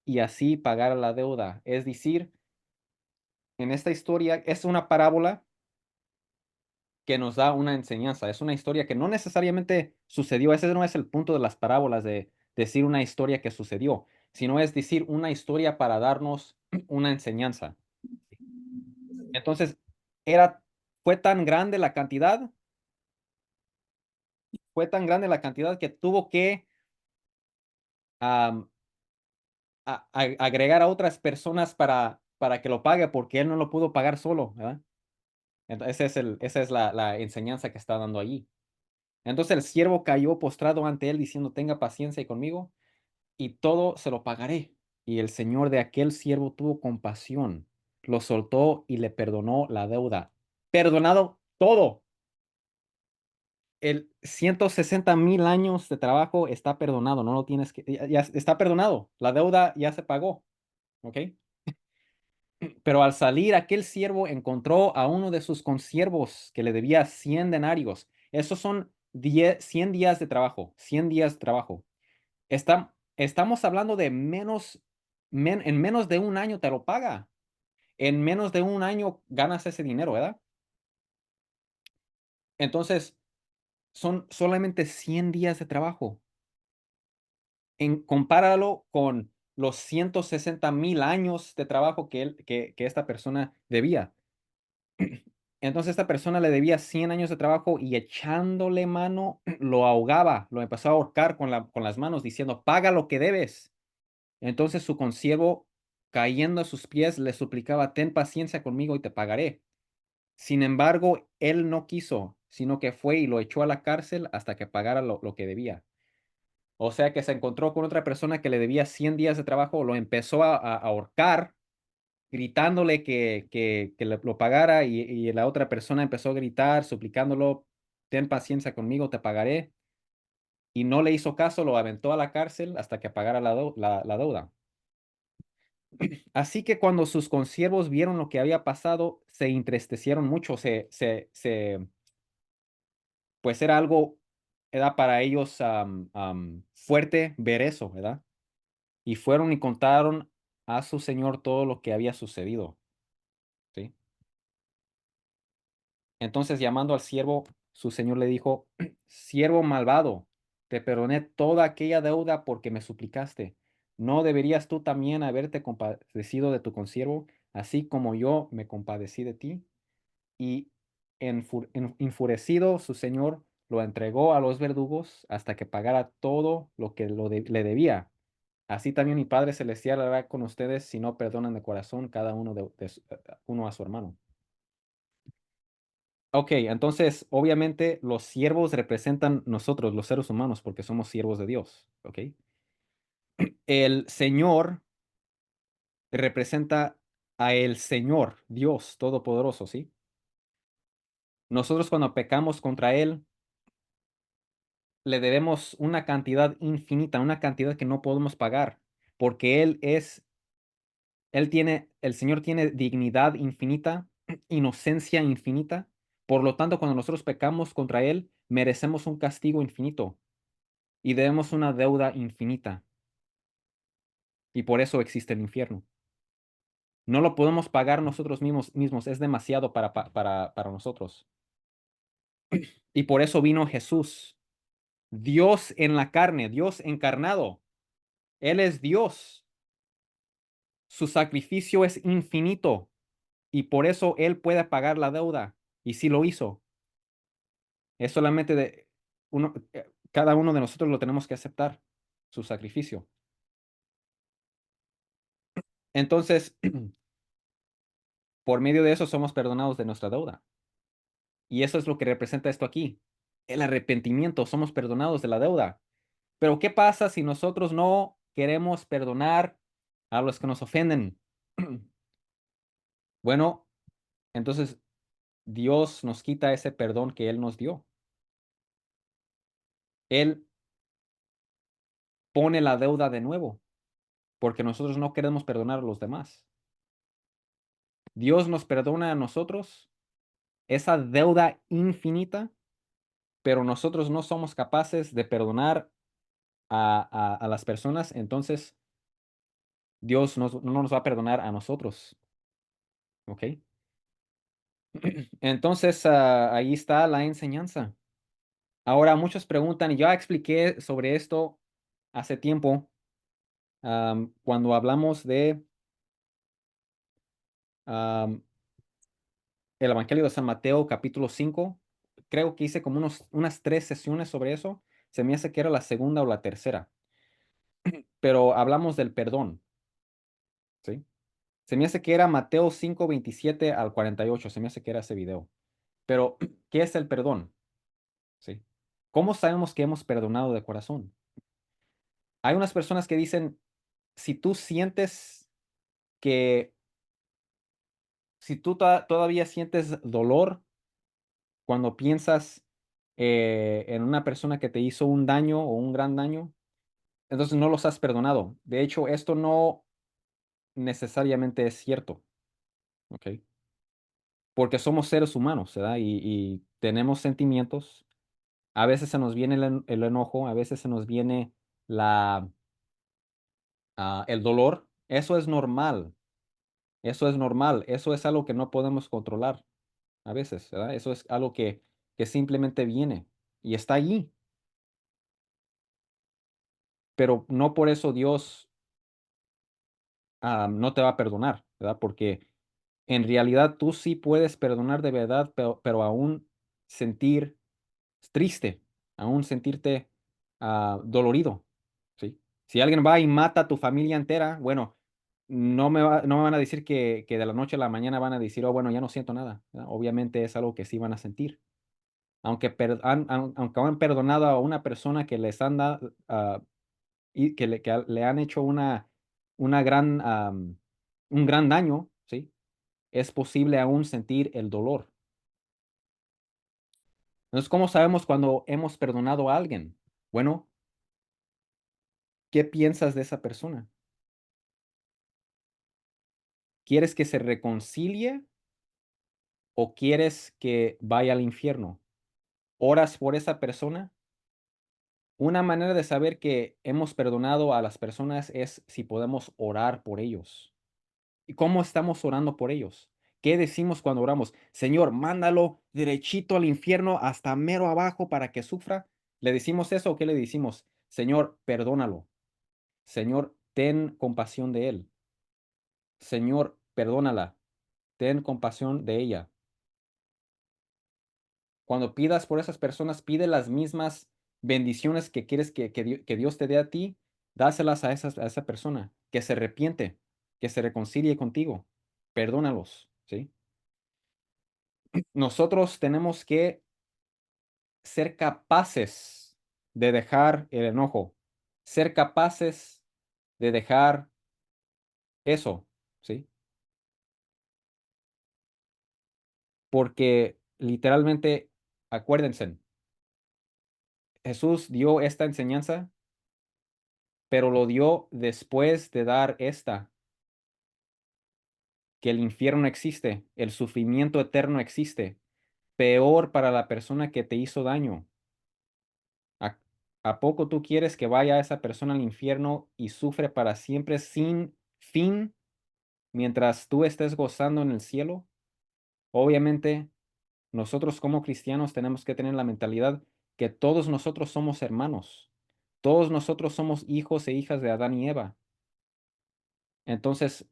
y así pagar la deuda. Es decir, En esta historia es una parábola que nos da una enseñanza. Es una historia que no necesariamente sucedió. Ese no es el punto de las parábolas de decir una historia que sucedió, sino es decir una historia para darnos una enseñanza. Entonces, era, fue tan grande la cantidad, fue tan grande la cantidad que tuvo que am, agregar a otras personas para que lo pague, porque él no lo pudo pagar solo, ¿verdad? Entonces, esa es la enseñanza que está dando allí. Entonces el siervo cayó postrado ante él diciendo, tenga paciencia conmigo y todo se lo pagaré. Y el señor de aquel siervo tuvo compasión, lo soltó y le perdonó la deuda. Perdonado todo. El 160,000 años de trabajo está perdonado, no lo tienes que, ya está perdonado, la deuda ya se pagó, ¿ok? Pero al salir aquel siervo encontró a uno de sus consiervos que le debía 100 denarios. Esos son 100 días de trabajo, 100 días de trabajo. Estamos hablando de en menos de un año te lo paga. En menos de un año ganas ese dinero, ¿verdad? Entonces, son solamente 100 días de trabajo. Compáralo con los 160,000 años de trabajo que esta persona debía. Entonces, esta persona le debía 100 años de trabajo y echándole mano, lo ahogaba, lo empezó a ahorcar con las manos, diciendo, paga lo que debes. Entonces su consiervo, cayendo a sus pies, le suplicaba, ten paciencia conmigo y te pagaré. Sin embargo, él no quiso, sino que fue y lo echó a la cárcel hasta que pagara lo que debía. O sea que se encontró con otra persona que le debía 100 días de trabajo, lo empezó a ahorcar, gritándole que lo pagara y la otra persona empezó a gritar, suplicándolo, ten paciencia conmigo, te pagaré. Y no le hizo caso, lo aventó a la cárcel hasta que pagara la deuda. Así que cuando sus consiervos vieron lo que había pasado, se entristecieron mucho, pues era algo, era para ellos fuerte ver eso, ¿verdad? Y fueron y contaron a su señor todo lo que había sucedido, ¿sí? Entonces, llamando al siervo, su señor le dijo, siervo malvado, te perdoné toda aquella deuda porque me suplicaste. ¿No deberías tú también haberte compadecido de tu consiervo, así como yo me compadecí de ti? Y enfurecido su señor lo entregó a los verdugos hasta que pagara todo lo que le debía. Así también mi Padre Celestial hará con ustedes si no perdonan de corazón cada uno, uno a su hermano. Ok, entonces obviamente los siervos representan nosotros, los seres humanos, porque somos siervos de Dios. Ok. El Señor representa a el Señor, Dios Todopoderoso, ¿sí? Nosotros cuando pecamos contra Él, le debemos una cantidad infinita, una cantidad que no podemos pagar, porque el Señor tiene dignidad infinita, inocencia infinita. Por lo tanto, cuando nosotros pecamos contra Él, merecemos un castigo infinito y debemos una deuda infinita. Y por eso existe el infierno. No lo podemos pagar nosotros mismos, es demasiado para nosotros. Y por eso vino Jesús, Dios en la carne, Dios encarnado. Él es Dios. Su sacrificio es infinito y por eso Él puede pagar la deuda. Y sí lo hizo. Es solamente cada uno de nosotros lo tenemos que aceptar, su sacrificio. Entonces, por medio de eso somos perdonados de nuestra deuda. Y eso es lo que representa esto aquí. El arrepentimiento, somos perdonados de la deuda. Pero ¿qué pasa si nosotros no queremos perdonar a los que nos ofenden? Bueno, entonces Dios nos quita ese perdón que Él nos dio. Él pone la deuda de nuevo, porque nosotros no queremos perdonar a los demás. Dios nos perdona a nosotros esa deuda infinita, pero nosotros no somos capaces de perdonar a las personas, entonces Dios no nos va a perdonar a nosotros. ¿Ok? Entonces, ahí está la enseñanza. Ahora, muchos preguntan, y ya expliqué sobre esto hace tiempo, cuando hablamos de am, el Evangelio de San Mateo, capítulo 5. Creo que hice como unas 3 sesiones sobre eso. Se me hace que era la segunda o la tercera, pero hablamos del perdón, ¿sí? Se me hace que era Mateo 5:27 al 48. Se me hace que era ese video. Pero, ¿qué es el perdón? ¿Sí? ¿Cómo sabemos que hemos perdonado de corazón? Hay unas personas que dicen, si tú sientes que, si tú todavía sientes dolor cuando piensas en una persona que te hizo un daño o un gran daño, entonces no los has perdonado. De hecho, esto no necesariamente es cierto, ¿ok? Porque somos seres humanos, ¿verdad? Y tenemos sentimientos. A veces se nos viene el enojo, a veces se nos viene el dolor. Eso es normal, eso es normal, eso es algo que no podemos controlar a veces, ¿verdad? Eso es algo que simplemente viene y está allí, pero no por eso Dios no te va a perdonar, ¿verdad? Porque en realidad tú sí puedes perdonar de verdad, pero aún sentir triste, aún sentirte dolorido, ¿sí? Si alguien va y mata a tu familia entera, bueno, no me van a decir que de la noche a la mañana van a decir, oh, bueno, ya no siento nada, ¿verdad? Obviamente es algo que sí van a sentir. Aunque han perdonado a una persona que les han dado, y que le han hecho una un gran daño, ¿sí? Es posible aún sentir el dolor. Entonces, ¿cómo sabemos cuando hemos perdonado a alguien? Bueno, ¿qué piensas de esa persona? ¿Quieres que se reconcilie o quieres que vaya al infierno? ¿Oras por esa persona? Una manera de saber que hemos perdonado a las personas es si podemos orar por ellos. ¿Y cómo estamos orando por ellos? ¿Qué decimos cuando oramos? Señor, mándalo derechito al infierno hasta mero abajo para que sufra. ¿Le decimos eso o qué le decimos? Señor, perdónalo. Señor, ten compasión de él. Señor, perdónala. Ten compasión de ella. Cuando pidas por esas personas, pide las mismas bendiciones que quieres que Dios te dé a ti, dáselas a esa persona, que se arrepiente, que se reconcilie contigo. Perdónalos, ¿sí? Nosotros tenemos que ser capaces de dejar el enojo, ser capaces de dejar eso, ¿sí? Porque literalmente, acuérdense, Jesús dio esta enseñanza, pero lo dio después de dar esta, que el infierno existe, el sufrimiento eterno existe, peor para la persona que te hizo daño. ¿A, a poco tú quieres que vaya esa persona al infierno y sufre para siempre sin fin mientras tú estés gozando en el cielo? Obviamente, nosotros como cristianos tenemos que tener la mentalidad que todos nosotros somos hermanos. Todos nosotros somos hijos e hijas de Adán y Eva. Entonces,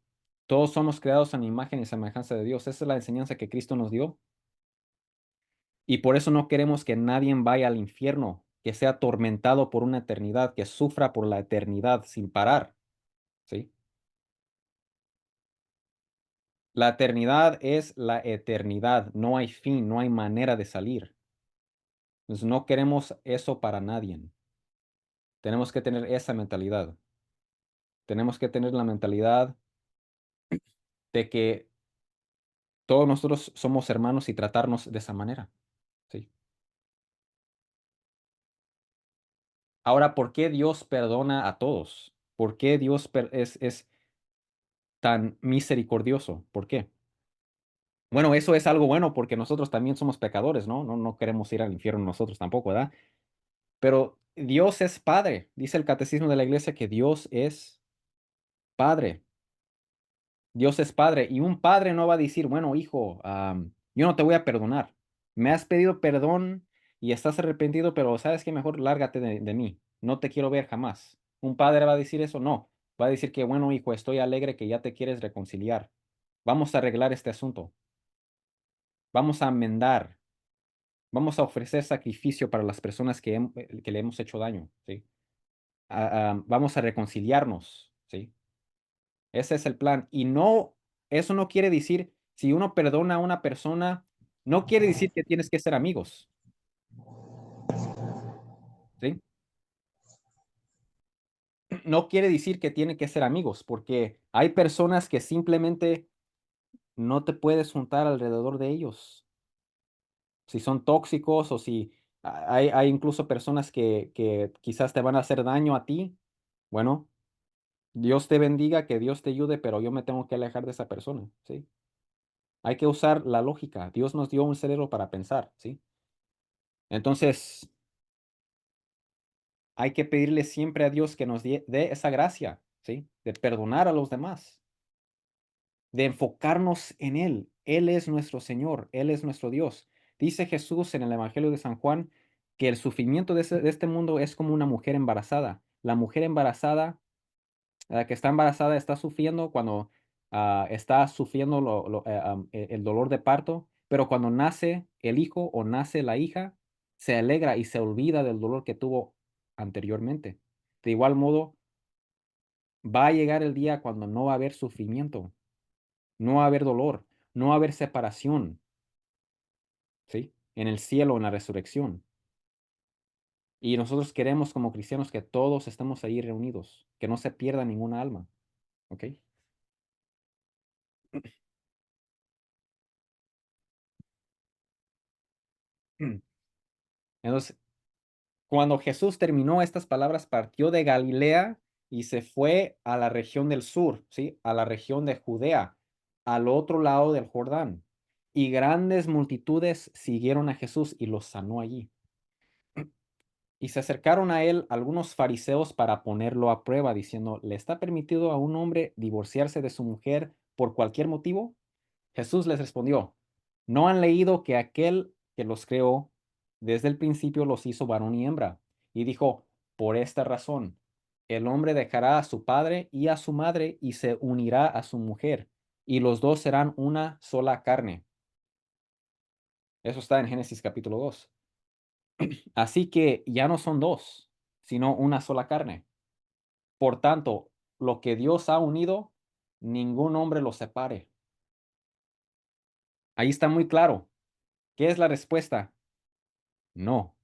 todos somos creados en imagen y semejanza de Dios. Esa es la enseñanza que Cristo nos dio. Y por eso no queremos que nadie vaya al infierno, que sea atormentado por una eternidad, que sufra por la eternidad sin parar, ¿sí? La eternidad es la eternidad. No hay fin, no hay manera de salir. Entonces, no queremos eso para nadie. Tenemos que tener esa mentalidad. Tenemos que tener la mentalidad de que todos nosotros somos hermanos y tratarnos de esa manera, ¿sí? Ahora, ¿por qué Dios perdona a todos? ¿Por qué Dios es tan misericordioso? ¿Por qué? Bueno, eso es algo bueno porque nosotros también somos pecadores, ¿no? No queremos ir al infierno nosotros tampoco, ¿verdad? Pero Dios es Padre. Dice el Catecismo de la Iglesia que Dios es Padre. Dios es padre y un padre no va a decir, bueno, hijo, yo no te voy a perdonar. Me has pedido perdón y estás arrepentido, pero sabes que mejor lárgate de mí. No te quiero ver jamás. Un padre va a decir eso, no. Va a decir que, bueno, hijo, estoy alegre que ya te quieres reconciliar. Vamos a arreglar este asunto. Vamos a enmendar. Vamos a ofrecer sacrificio para las personas que le hemos hecho daño, ¿sí? Vamos a reconciliarnos, ¿sí? Ese es el plan. Y no, eso no quiere decir, si uno perdona a una persona, no quiere decir que tienes que ser amigos, ¿sí? No quiere decir que tienen que ser amigos, porque hay personas que simplemente no te puedes juntar alrededor de ellos. Si son tóxicos o si hay incluso personas que quizás te van a hacer daño a ti, bueno, Dios te bendiga, que Dios te ayude, pero yo me tengo que alejar de esa persona, ¿sí? Hay que usar la lógica. Dios nos dio un cerebro para pensar, ¿sí? Entonces, hay que pedirle siempre a Dios que nos dé esa gracia, ¿sí? De perdonar a los demás, de enfocarnos en Él. Él es nuestro Señor, Él es nuestro Dios. Dice Jesús en el Evangelio de San Juan que el sufrimiento de este mundo es como una mujer embarazada. La mujer embarazada, la que está embarazada, está sufriendo cuando está sufriendo el dolor de parto, pero cuando nace el hijo o nace la hija, se alegra y se olvida del dolor que tuvo anteriormente. De igual modo, va a llegar el día cuando no va a haber sufrimiento, no va a haber dolor, no va a haber separación, ¿sí? En el cielo, en la resurrección. Y nosotros queremos como cristianos que todos estemos ahí reunidos, que no se pierda ninguna alma, ¿ok? Entonces, cuando Jesús terminó estas palabras, partió de Galilea y se fue a la región del sur, ¿sí? A la región de Judea, al otro lado del Jordán. Y grandes multitudes siguieron a Jesús y los sanó allí. Y se acercaron a él algunos fariseos para ponerlo a prueba, diciendo, ¿le está permitido a un hombre divorciarse de su mujer por cualquier motivo? Jesús les respondió, ¿no han leído que aquel que los creó desde el principio los hizo varón y hembra? Y dijo, por esta razón, el hombre dejará a su padre y a su madre y se unirá a su mujer, y los dos serán una sola carne. Eso está en Génesis capítulo 2. Así que ya no son dos, sino una sola carne. Por tanto, lo que Dios ha unido, ningún hombre lo separe. Ahí está muy claro. ¿Qué es la respuesta? No.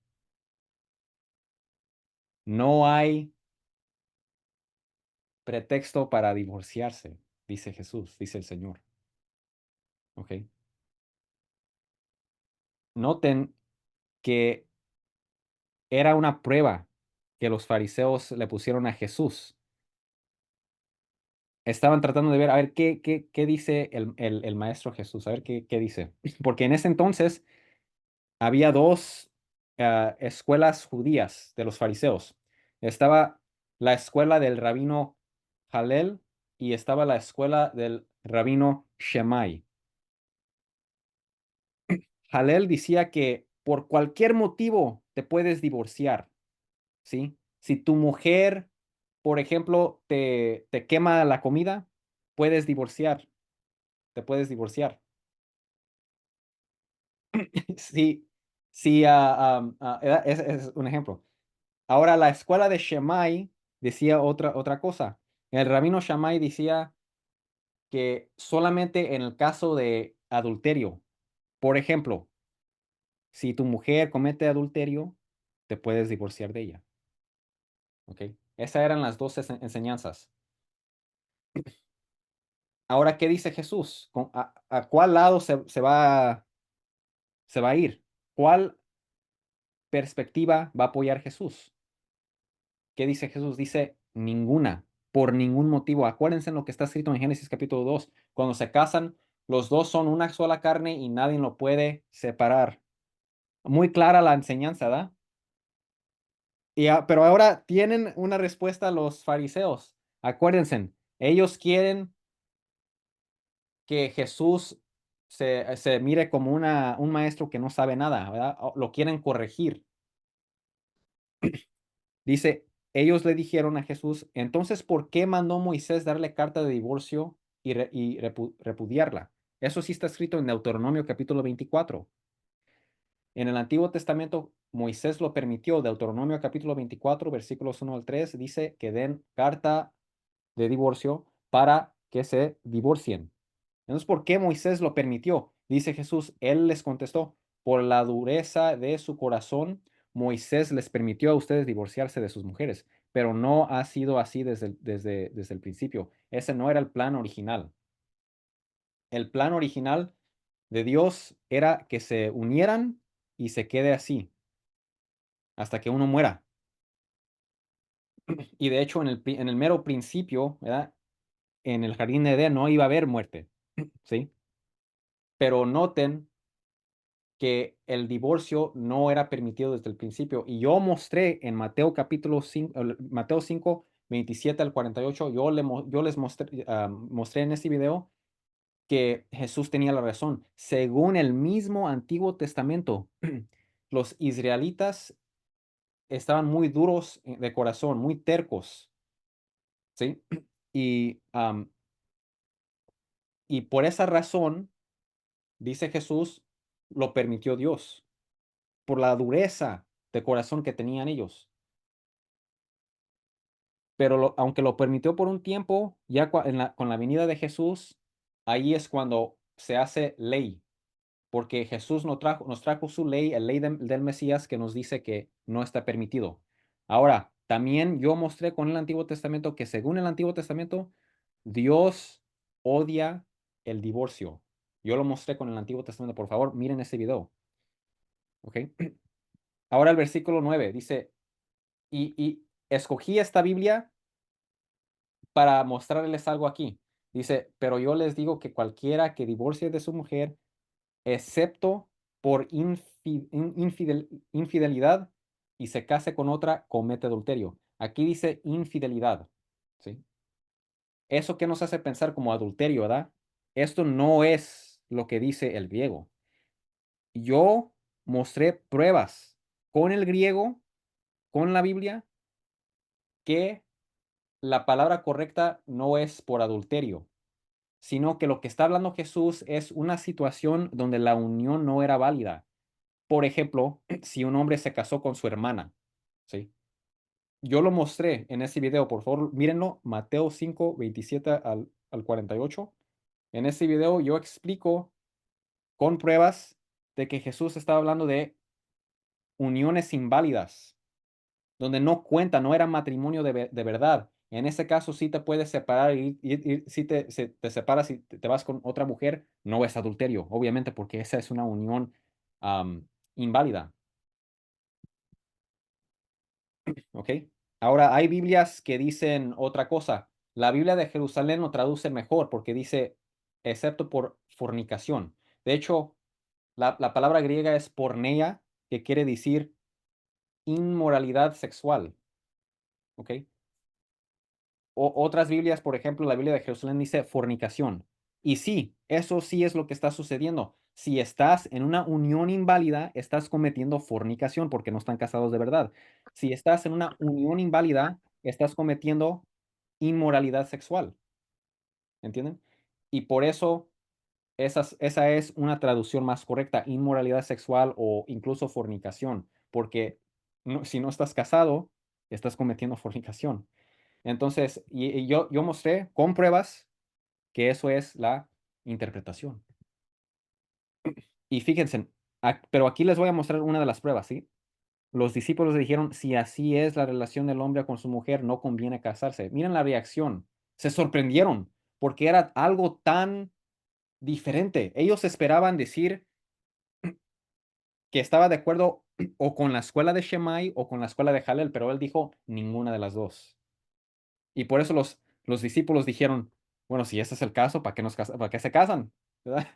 No hay pretexto para divorciarse, dice Jesús, dice el Señor. ¿Ok? Noten que era una prueba que los fariseos le pusieron a Jesús. Estaban tratando de ver, a ver, qué dice el maestro Jesús, a ver qué dice. Porque en ese entonces había dos escuelas judías de los fariseos. Estaba la escuela del rabino Halel y estaba la escuela del rabino Shammai. Halel decía que por cualquier motivo te puedes divorciar, ¿sí? Si tu mujer, por ejemplo, te quema la comida, puedes divorciar, te puedes divorciar. Sí, sí, es un ejemplo. Ahora, la escuela de Shammai decía otra cosa. El rabino Shammai decía que solamente en el caso de adulterio, por ejemplo, si tu mujer comete adulterio, te puedes divorciar de ella. ¿Ok? Esas eran las dos enseñanzas. Ahora, ¿qué dice Jesús? ¿A cuál lado se va a ir? ¿Cuál perspectiva va a apoyar Jesús? ¿Qué dice Jesús? Dice ninguna, por ningún motivo. Acuérdense en lo que está escrito en Génesis capítulo 2. Cuando se casan, los dos son una sola carne y nadie lo puede separar. Muy clara la enseñanza, ¿da? Pero ahora tienen una respuesta los fariseos. Acuérdense, ellos quieren que Jesús se mire como un maestro que no sabe nada, ¿verdad? Lo quieren corregir. Dice, ellos le dijeron a Jesús, entonces, ¿por qué mandó Moisés darle carta de divorcio y repudiarla? Eso sí está escrito en Deuteronomio capítulo 24. En el Antiguo Testamento, Moisés lo permitió. Deuteronomio capítulo 24, versículos 1 al 3, dice que den carta de divorcio para que se divorcien. Entonces, ¿por qué Moisés lo permitió? Dice Jesús, él les contestó, por la dureza de su corazón, Moisés les permitió a ustedes divorciarse de sus mujeres, pero no ha sido así desde el principio. Ese no era el plan original. El plan original de Dios era que se unieran y se quede así hasta que uno muera. Y de hecho, en el mero principio, ¿verdad? En el jardín de Edén no iba a haber muerte, ¿sí? Pero noten que el divorcio no era permitido desde el principio. Y yo mostré en Mateo capítulo 5, Mateo 5, 27 al 48, yo les mostré, mostré en este video que Jesús tenía la razón. Según el mismo Antiguo Testamento, los israelitas estaban muy duros de corazón, muy tercos, ¿sí? Y, y por esa razón, dice Jesús, lo permitió Dios, por la dureza de corazón que tenían ellos. Pero aunque lo permitió por un tiempo, ya con la venida de Jesús, ahí es cuando se hace ley, porque Jesús nos trajo su ley, el ley del Mesías, que nos dice que no está permitido. Ahora, también yo mostré con el Antiguo Testamento que según el Antiguo Testamento, Dios odia el divorcio. Yo lo mostré con el Antiguo Testamento. Por favor, miren ese video. ¿Ok? Ahora el versículo 9 dice, y escogí esta Biblia para mostrarles algo aquí. Dice, pero yo les digo que cualquiera que divorcie de su mujer, excepto por infidelidad y se case con otra, comete adulterio. Aquí dice infidelidad, ¿sí? Eso que nos hace pensar como adulterio, ¿verdad? Esto no es lo que dice el griego. Yo mostré pruebas con el griego, con la Biblia, que la palabra correcta no es por adulterio, sino que lo que está hablando Jesús es una situación donde la unión no era válida. Por ejemplo, si un hombre se casó con su hermana, ¿sí? Yo lo mostré en ese video, por favor, mírenlo, Mateo 5, 27 al 48. En ese video yo explico con pruebas de que Jesús estaba hablando de uniones inválidas, donde no cuenta, no era matrimonio de verdad. En ese caso sí te puedes separar y si te separas y te vas con otra mujer, no es adulterio, obviamente, porque esa es una unión inválida, ¿ok? Ahora, hay Biblias que dicen otra cosa. La Biblia de Jerusalén lo traduce mejor porque dice, excepto por fornicación. De hecho, la palabra griega es porneia, que quiere decir inmoralidad sexual, ¿ok? Otras Biblias, por ejemplo, la Biblia de Jerusalén dice fornicación. Y sí, eso sí es lo que está sucediendo. Si estás en una unión inválida, estás cometiendo fornicación porque no están casados de verdad. Si estás en una unión inválida, estás cometiendo inmoralidad sexual. ¿Entienden? Y por eso esa es una traducción más correcta, inmoralidad sexual o incluso fornicación, porque si no estás casado, estás cometiendo fornicación. Entonces, y yo mostré con pruebas que eso es la interpretación. Y fíjense, pero aquí les voy a mostrar una de las pruebas, ¿sí? Los discípulos le dijeron, si así es la relación del hombre con su mujer, no conviene casarse. Miren la reacción. Se sorprendieron porque era algo tan diferente. Ellos esperaban decir que estaba de acuerdo o con la escuela de Shammai o con la escuela de Hallel, pero él dijo ninguna de las dos. Y por eso los discípulos dijeron, bueno, si ese es el caso, ¿para qué se casan? ¿Verdad?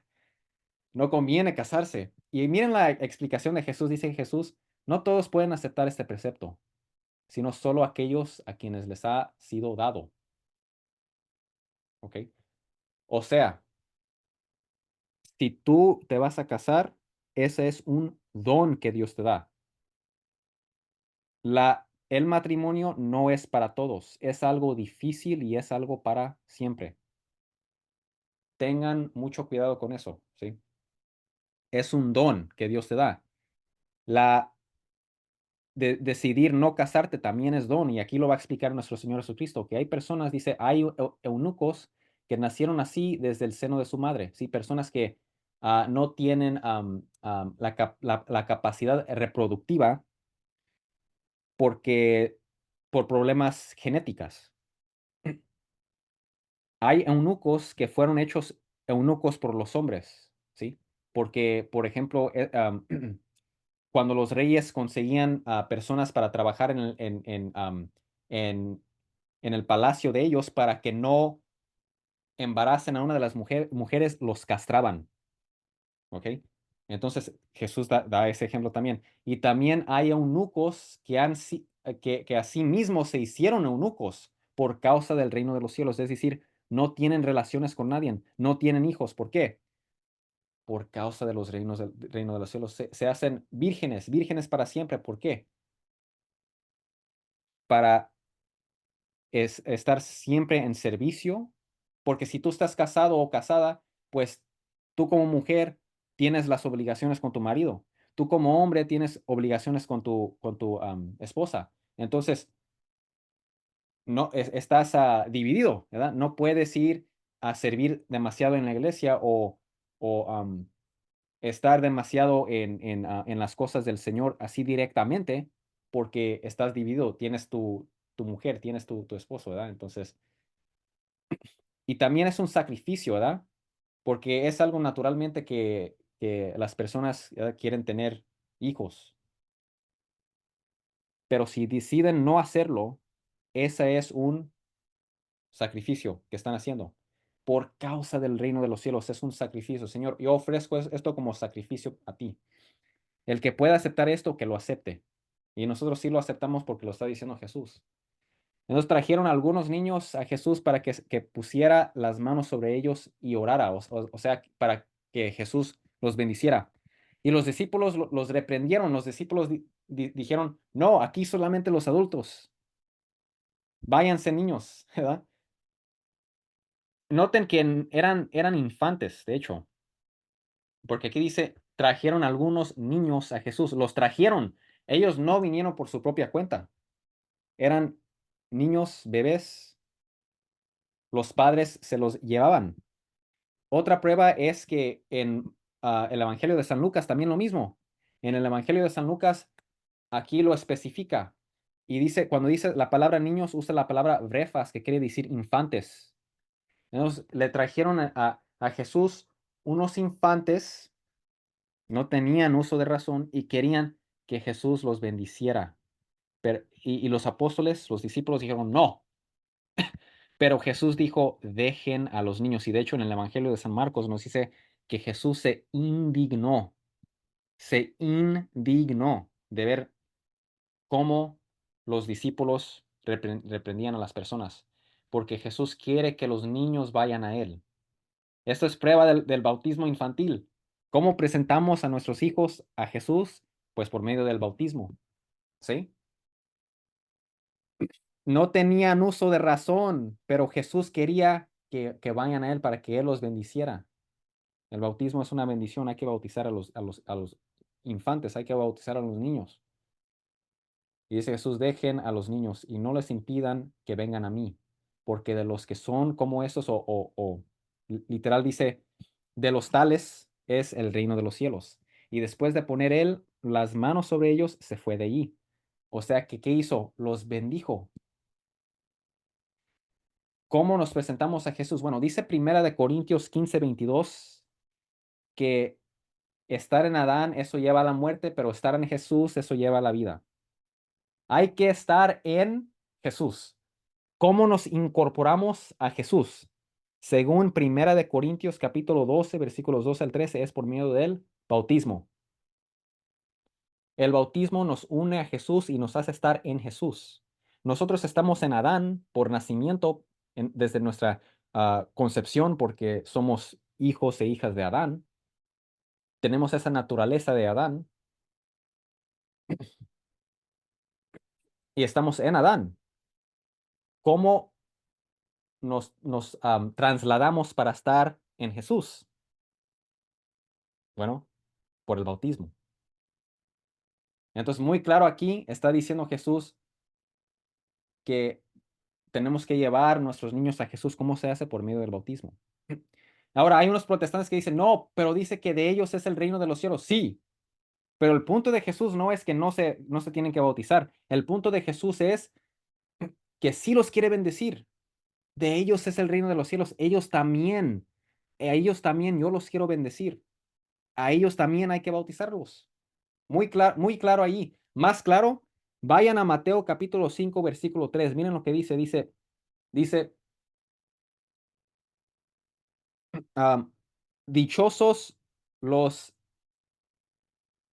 No conviene casarse. Y miren la explicación de Jesús. Dice Jesús, no todos pueden aceptar este precepto, sino solo aquellos a quienes les ha sido dado. ¿Ok? O sea, Si tú te vas a casar, ese es un don que Dios te da. El matrimonio no es para todos, es algo difícil y es algo para siempre. Tengan mucho cuidado con eso, ¿sí? Es un don que Dios te da. La decidir no casarte también es don, y aquí lo va a explicar nuestro Señor Jesucristo, que hay personas, dice, hay eunucos que nacieron así desde el seno de su madre, ¿sí? Personas que no tienen la capacidad reproductiva porque por problemas genéticas. Hay eunucos que fueron hechos eunucos por los hombres, ¿sí? Porque, por ejemplo, cuando los reyes conseguían a personas para trabajar en, en el palacio de ellos para que no embaracen a una de las mujeres, los castraban, ¿ok? Entonces Jesús da ese ejemplo también. Y también hay eunucos que a sí mismos se hicieron eunucos por causa del reino de los cielos, es decir, no tienen relaciones con nadie, no tienen hijos. ¿Por qué? Por causa de los reinos del reino de los cielos. Se hacen vírgenes, vírgenes para siempre. ¿Por qué? Para estar siempre en servicio, porque si tú estás casado o casada, pues tú como mujer tienes las obligaciones con tu marido, tú como hombre tienes obligaciones con tu esposa. Entonces, no estás dividido, ¿verdad? No puedes ir a servir demasiado en la iglesia o estar demasiado en las cosas del Señor así directamente, porque estás dividido, tienes tu mujer, tienes tu esposo, ¿verdad? Entonces, y también es un sacrificio, ¿verdad? Porque es algo naturalmente que las personas quieren tener hijos, pero si deciden no hacerlo, ese es un sacrificio que están haciendo. Por causa del reino de los cielos es un sacrificio. Señor, yo ofrezco esto como sacrificio a ti. El que pueda aceptar esto, que lo acepte. Y nosotros sí lo aceptamos porque lo está diciendo Jesús. Entonces trajeron a algunos niños a Jesús para que pusiera las manos sobre ellos y orara, o sea, para que Jesús los bendiciera. Y los discípulos los reprendieron, los discípulos dijeron, no, aquí solamente los adultos, váyanse niños, ¿verdad? Noten que eran infantes, de hecho, porque aquí dice, trajeron algunos niños a Jesús, los trajeron, ellos no vinieron por su propia cuenta, eran niños, bebés, los padres se los llevaban. Otra prueba es que en el Evangelio de San Lucas también lo mismo. En el Evangelio de San Lucas, aquí lo especifica. Y dice, cuando dice la palabra niños, usa la palabra brefas, que quiere decir infantes. Entonces, le trajeron a Jesús unos infantes, no tenían uso de razón y querían que Jesús los bendiciera. Y los apóstoles, los discípulos dijeron, no. Pero Jesús dijo, dejen a los niños. Y de hecho en el Evangelio de San Marcos nos dice que Jesús se indignó de ver cómo los discípulos reprendían a las personas, porque Jesús quiere que los niños vayan a Él. Esto es prueba del bautismo infantil. ¿Cómo presentamos a nuestros hijos a Jesús? Pues por medio del bautismo, ¿sí? No tenían uso de razón, pero Jesús quería que vayan a Él para que Él los bendiciera. El bautismo es una bendición, hay que bautizar a los infantes, hay que bautizar a los niños. Y dice Jesús, dejen a los niños y no les impidan que vengan a mí, porque de los que son como estos, literal dice, de los tales es el reino de los cielos. Y después de poner él las manos sobre ellos, se fue de allí. O sea que, ¿qué hizo? Los bendijo. ¿Cómo nos presentamos a Jesús? Bueno, dice Primera de Corintios 15:22 que estar en Adán, eso lleva a la muerte, pero estar en Jesús, eso lleva a la vida. Hay que estar en Jesús. ¿Cómo nos incorporamos a Jesús? Según Primera de Corintios capítulo 12, versículos 12 al 13, es por medio del bautismo. El bautismo nos une a Jesús y nos hace estar en Jesús. Nosotros estamos en Adán por nacimiento, desde nuestra concepción, porque somos hijos e hijas de Adán. tenemos esa naturaleza de Adán y estamos en Adán. ¿Cómo nos trasladamos para estar en Jesús? Bueno, por el bautismo. Entonces, muy claro aquí está diciendo Jesús que tenemos que llevar nuestros niños a Jesús. ¿Cómo se hace? Por medio del bautismo. Ahora, hay unos protestantes que dicen, no, pero dice que de ellos es el reino de los cielos. Sí, pero el punto de Jesús no es que no se tienen que bautizar. El punto de Jesús es que sí los quiere bendecir. De ellos es el reino de los cielos. A ellos también yo los quiero bendecir. A ellos también hay que bautizarlos. Muy claro ahí. Más claro, vayan a Mateo capítulo 5 versículo 3. Miren lo que dice, ah, dichosos los,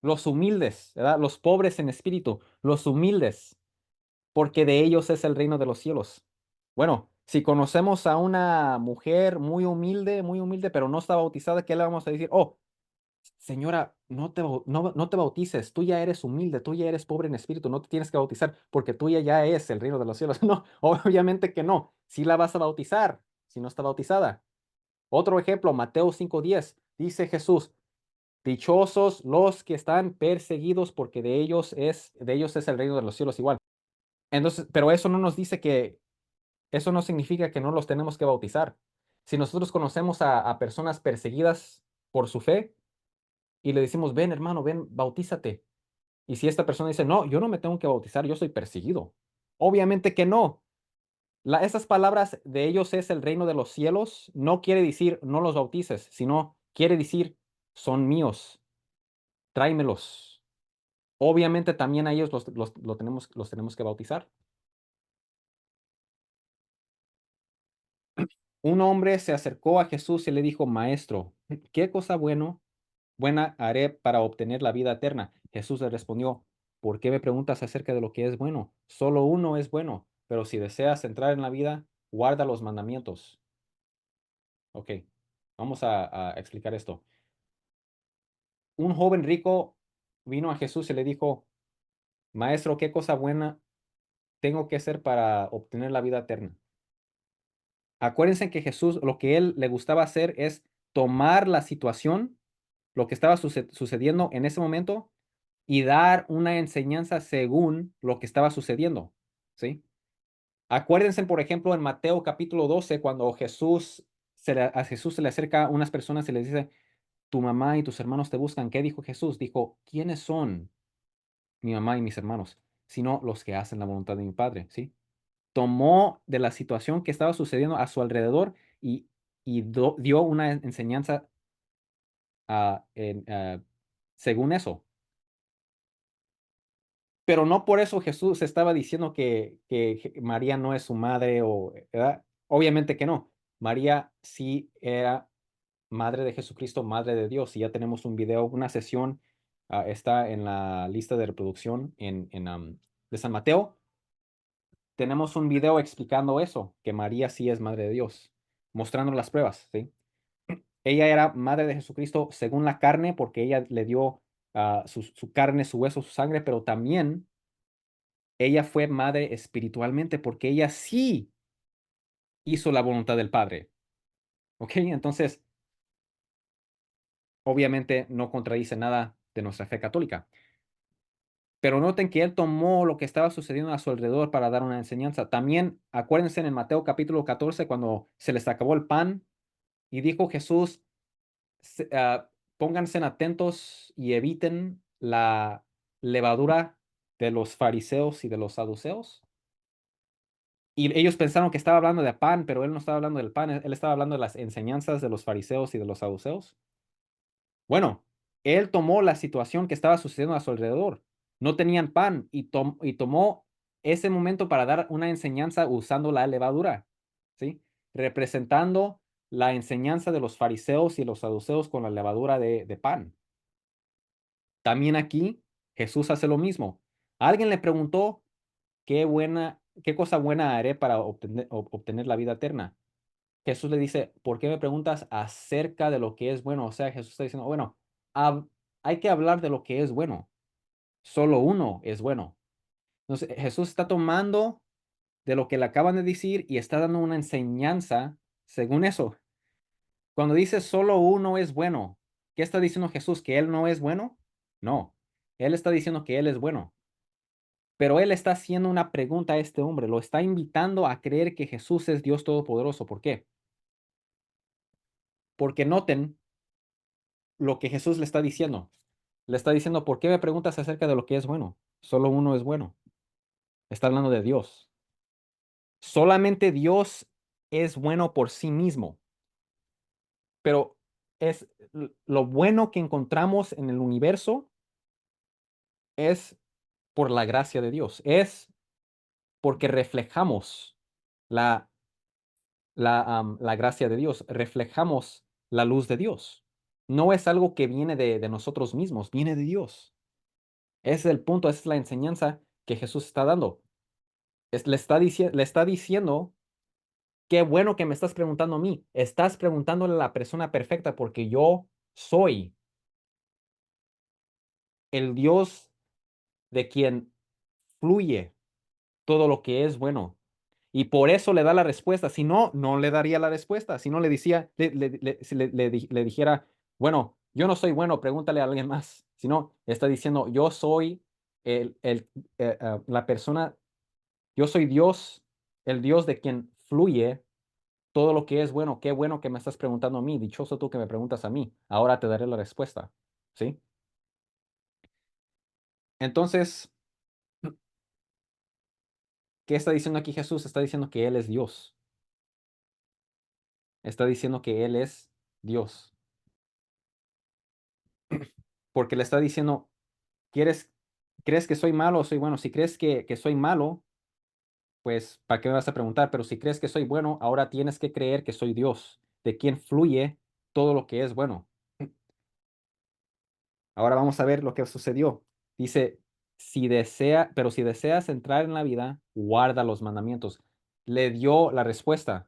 los humildes, ¿verdad? Los pobres en espíritu, los humildes, porque de ellos es el reino de los cielos. Bueno, si conocemos a una mujer muy humilde, pero no está bautizada, ¿qué le vamos a decir? Oh, señora, no te bautices, tú ya eres humilde, tú ya eres pobre en espíritu, no te tienes que bautizar porque tú ya es el reino de los cielos. No, obviamente que no. Sí la vas a bautizar si no está bautizada. Otro ejemplo, Mateo 5:10, dice Jesús, dichosos los que están perseguidos porque de ellos es el reino de los cielos igual. Entonces, pero eso no nos dice eso no significa que no los tenemos que bautizar. Si nosotros conocemos a personas perseguidas por su fe y le decimos, ven hermano, ven, bautízate. Y si esta persona dice, no, yo no me tengo que bautizar, yo soy perseguido. Obviamente que no. Esas palabras de ellos es el reino de los cielos, no quiere decir no los bautices, sino quiere decir son míos, tráemelos. Obviamente también a ellos los tenemos que bautizar. Un hombre se acercó a Jesús y le dijo, Maestro, ¿qué cosa buena haré para obtener la vida eterna? Jesús le respondió, ¿por qué me preguntas acerca de lo que es bueno? Solo uno es bueno, pero si deseas entrar en la vida, guarda los mandamientos. Ok, vamos a explicar esto. Un joven rico vino a Jesús y le dijo, Maestro, ¿qué cosa buena tengo que hacer para obtener la vida eterna? Acuérdense que Jesús, lo que él le gustaba hacer es tomar la situación, lo que estaba sucediendo en ese momento, y dar una enseñanza según lo que estaba sucediendo, ¿sí? Acuérdense, por ejemplo, en Mateo capítulo 12, cuando a Jesús se le acerca a unas personas y les dice, tu mamá y tus hermanos te buscan. ¿Qué dijo Jesús? Dijo, ¿quiénes son mi mamá y mis hermanos? Sino los que hacen la voluntad de mi Padre, ¿sí? Tomó de la situación que estaba sucediendo a su alrededor y dio una enseñanza según eso. Pero no por eso Jesús estaba diciendo que María no es su madre, ¿verdad? Obviamente que no. María sí era madre de Jesucristo, madre de Dios. Y ya tenemos un video, una sesión, está en la lista de reproducción de San Mateo. Tenemos un video explicando eso, que María sí es madre de Dios, mostrando las pruebas, ¿sí? Ella era madre de Jesucristo según la carne, porque ella le dio su carne, su hueso, su sangre, pero también ella fue madre espiritualmente, porque ella sí hizo la voluntad del Padre, ¿ok? Entonces, obviamente no contradice nada de nuestra fe católica. Pero noten que él tomó lo que estaba sucediendo a su alrededor para dar una enseñanza. También acuérdense en Mateo capítulo 14, cuando se les acabó el pan y dijo Jesús, pónganse atentos y eviten la levadura de los fariseos y de los saduceos. Y ellos pensaron que estaba hablando de pan, pero él no estaba hablando del pan, él estaba hablando de las enseñanzas de los fariseos y de los saduceos. Bueno, él tomó la situación que estaba sucediendo a su alrededor. No tenían pan y tomó ese momento para dar una enseñanza usando la levadura, ¿sí? Representando la enseñanza de los fariseos y los saduceos con la levadura de pan. También aquí Jesús hace lo mismo. Alguien le preguntó, qué cosa buena haré para obtener la vida eterna? Jesús le dice, ¿por qué me preguntas acerca de lo que es bueno? O sea, Jesús está diciendo, bueno, hab- hay que hablar de lo que es bueno. Solo uno es bueno. Entonces, Jesús está tomando de lo que le acaban de decir y está dando una enseñanza según eso. Cuando dice solo uno es bueno, ¿qué está diciendo Jesús? ¿Que él no es bueno? No, él está diciendo que él es bueno. Pero él está haciendo una pregunta a este hombre, lo está invitando a creer que Jesús es Dios Todopoderoso. ¿Por qué? Porque noten lo que Jesús le está diciendo. Le está diciendo, ¿por qué me preguntas acerca de lo que es bueno? Solo uno es bueno. Está hablando de Dios. Solamente Dios es bueno por sí mismo, pero es lo bueno que encontramos en el universo es por la gracia de Dios, es porque reflejamos la, la gracia de Dios, reflejamos la luz de Dios. No es algo que viene de nosotros mismos, viene de Dios. Ese es el punto, esa es la enseñanza que Jesús está dando. Le está diciendo, qué bueno que me estás preguntando a mí. Estás preguntándole a la persona perfecta porque yo soy el Dios de quien fluye todo lo que es bueno. Y por eso le da la respuesta. Si no, no le daría la respuesta. Si no le decía, si le dijera, bueno, yo no soy bueno, pregúntale a alguien más. Si no, está diciendo, yo soy la persona, yo soy Dios, el Dios de quien fluye todo lo que es bueno. Qué bueno que me estás preguntando a mí. Dichoso tú que me preguntas a mí. Ahora te daré la respuesta. ¿Sí? Entonces, ¿qué está diciendo aquí Jesús? Está diciendo que Él es Dios. Está diciendo que Él es Dios. Porque le está diciendo, ¿quieres, crees que soy malo o soy bueno? Si crees que soy malo, pues, ¿para qué me vas a preguntar? Pero si crees que soy bueno, ahora tienes que creer que soy Dios, de quien fluye todo lo que es bueno. Ahora vamos a ver lo que sucedió. Dice, pero si deseas entrar en la vida, guarda los mandamientos. Le dio la respuesta.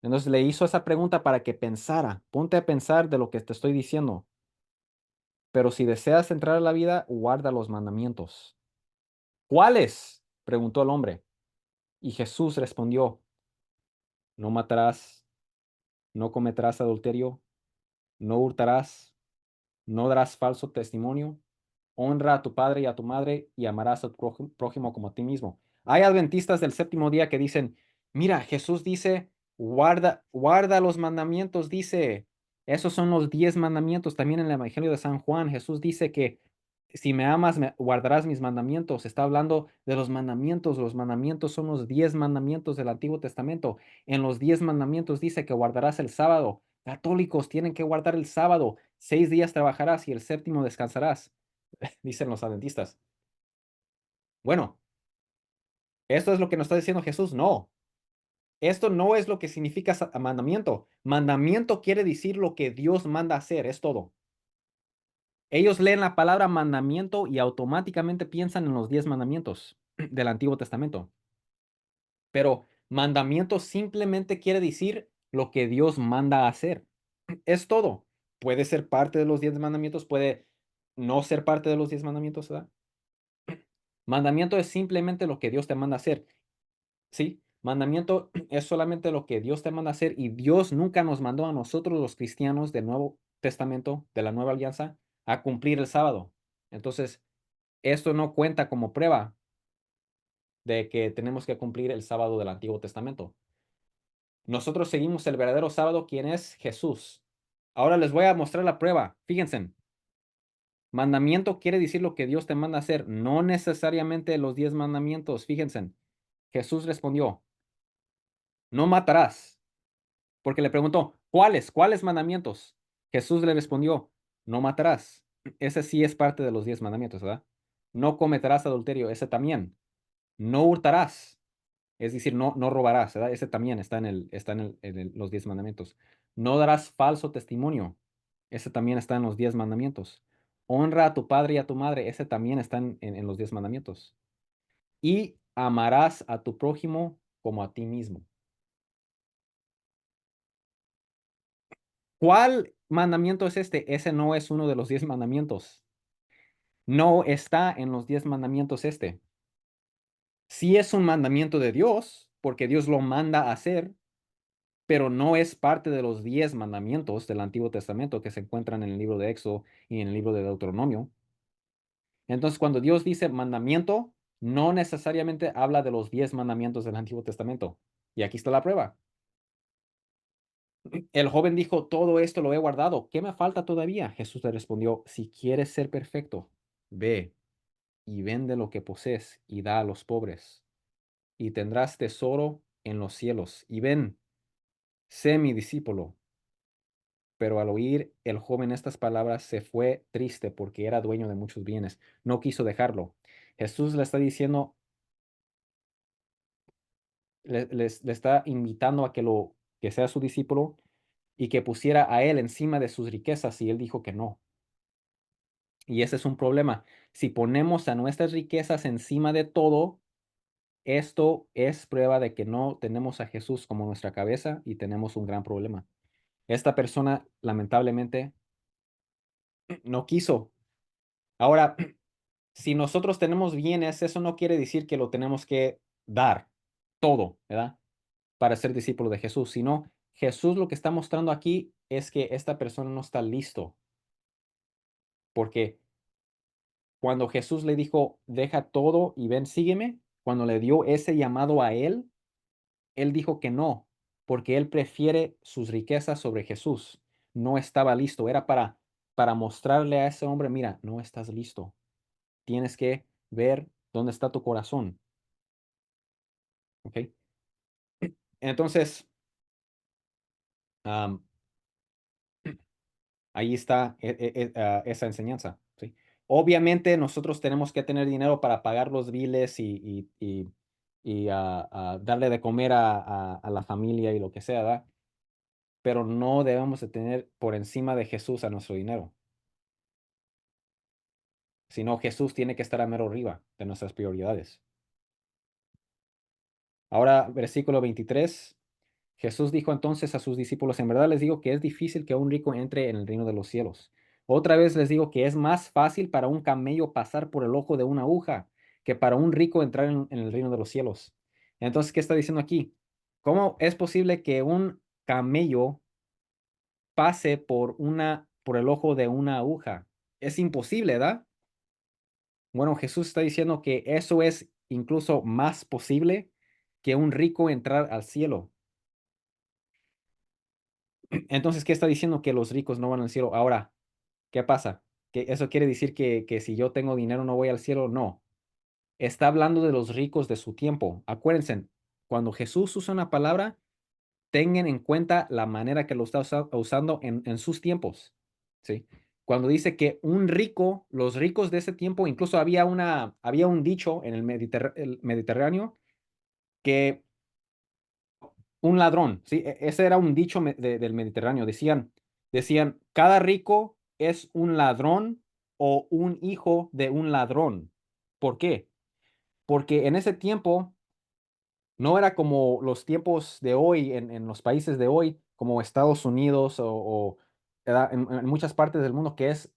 Entonces le hizo esa pregunta para que pensara. Ponte a pensar de lo que te estoy diciendo. Pero si deseas entrar a la vida, guarda los mandamientos. ¿Cuáles? Preguntó el hombre. Y Jesús respondió, no matarás, no cometerás adulterio, no hurtarás, no darás falso testimonio, honra a tu padre y a tu madre y amarás a tu prójimo como a ti mismo. Hay adventistas del séptimo día que dicen, mira, Jesús dice, guarda los mandamientos, dice, esos son los 10 mandamientos. También en el Evangelio de San Juan, Jesús dice que si me amas, guardarás mis mandamientos. Está hablando de los mandamientos. Los mandamientos son los 10 mandamientos del Antiguo Testamento. En los 10 mandamientos dice que guardarás el sábado. Católicos tienen que guardar el sábado. 6 días trabajarás y el séptimo descansarás, dicen los adventistas. Bueno, ¿esto es lo que nos está diciendo Jesús? No, esto no es lo que significa mandamiento. Mandamiento quiere decir lo que Dios manda hacer, es todo. Ellos leen la palabra mandamiento y automáticamente piensan en los 10 mandamientos del Antiguo Testamento. Pero mandamiento simplemente quiere decir lo que Dios manda hacer. Es todo. Puede ser parte de los 10 mandamientos, puede no ser parte de los 10 mandamientos, ¿verdad? Mandamiento es simplemente lo que Dios te manda hacer. ¿Sí? Mandamiento es solamente lo que Dios te manda hacer y Dios nunca nos mandó a nosotros los cristianos del Nuevo Testamento, de la Nueva Alianza, a cumplir el sábado. Entonces, esto no cuenta como prueba de que tenemos que cumplir el sábado del Antiguo Testamento. Nosotros seguimos el verdadero sábado, quien es Jesús. Ahora les voy a mostrar la prueba. Fíjense, mandamiento quiere decir lo que Dios te manda hacer, no necesariamente los 10 mandamientos. Fíjense, Jesús respondió, no matarás. Porque le preguntó, ¿cuáles mandamientos? Jesús le respondió, no matarás. Ese sí es parte de los 10 mandamientos, ¿verdad? No cometerás adulterio, ese también. No hurtarás, es decir, no robarás, ¿verdad? Ese también está en los 10 mandamientos. No darás falso testimonio, ese también está en los 10 mandamientos. Honra a tu padre y a tu madre, ese también está en los 10 mandamientos. Y amarás a tu prójimo como a ti mismo. mandamiento es este? Ese no es uno de los 10 mandamientos. No está en los 10 mandamientos este. Sí es un mandamiento de Dios, porque Dios lo manda a hacer, pero no es parte de los 10 mandamientos del Antiguo Testamento que se encuentran en el libro de Éxodo y en el libro de Deuteronomio. Entonces, cuando Dios dice mandamiento, no necesariamente habla de los 10 mandamientos del Antiguo Testamento. Y aquí está la prueba. El joven dijo, todo esto lo he guardado. ¿Qué me falta todavía? Jesús le respondió, si quieres ser perfecto, ve y vende lo que posees y da a los pobres, y tendrás tesoro en los cielos. Y ven, sé mi discípulo. Pero al oír el joven estas palabras se fue triste porque era dueño de muchos bienes. No quiso dejarlo. Jesús le está diciendo, le está invitando a que sea su discípulo y que pusiera a él encima de sus riquezas y él dijo que no. Y ese es un problema. Si ponemos a nuestras riquezas encima de todo, esto es prueba de que no tenemos a Jesús como nuestra cabeza y tenemos un gran problema. Esta persona lamentablemente no quiso. Ahora, si nosotros tenemos bienes, eso no quiere decir que lo tenemos que dar todo, ¿verdad? Para ser discípulo de Jesús, sino Jesús lo que está mostrando aquí es que esta persona no está listo, porque cuando Jesús le dijo, deja todo y ven, sígueme, cuando le dio ese llamado a él dijo que no, porque él prefiere sus riquezas sobre Jesús. No estaba listo, era para mostrarle a ese hombre, mira, no estás listo. Tienes que ver dónde está tu corazón, ¿ok? Entonces, am, ahí está esa enseñanza, ¿sí? Obviamente nosotros tenemos que tener dinero para pagar los biles y darle de comer a la familia y lo que sea, ¿verdad? Pero no debemos de tener por encima de Jesús a nuestro dinero. Sino Jesús tiene que estar a mero arriba de nuestras prioridades. Ahora, versículo 23. Jesús dijo entonces a sus discípulos, en verdad les digo que es difícil que un rico entre en el reino de los cielos. Otra vez les digo que es más fácil para un camello pasar por el ojo de una aguja que para un rico entrar en el reino de los cielos. Entonces, ¿qué está diciendo aquí? ¿Cómo es posible que un camello pase por el ojo de una aguja? Es imposible, ¿verdad? Bueno, Jesús está diciendo que eso es incluso más posible que un rico entrar al cielo. Entonces, ¿qué está diciendo? Que los ricos no van al cielo. Ahora, ¿qué pasa? ¿Que eso quiere decir que si yo tengo dinero no voy al cielo? No. Está hablando de los ricos de su tiempo. Acuérdense, cuando Jesús usa una palabra, tengan en cuenta la manera que lo está usando en sus tiempos. ¿Sí? Cuando dice que un rico, los ricos de ese tiempo, incluso había un dicho en el Mediterráneo que un ladrón, ¿sí? Ese era un dicho del Mediterráneo. Decían, cada rico es un ladrón o un hijo de un ladrón. ¿Por qué? Porque en ese tiempo no era como los tiempos de hoy, en los países de hoy, como Estados Unidos ¿verdad? En muchas partes del mundo, que es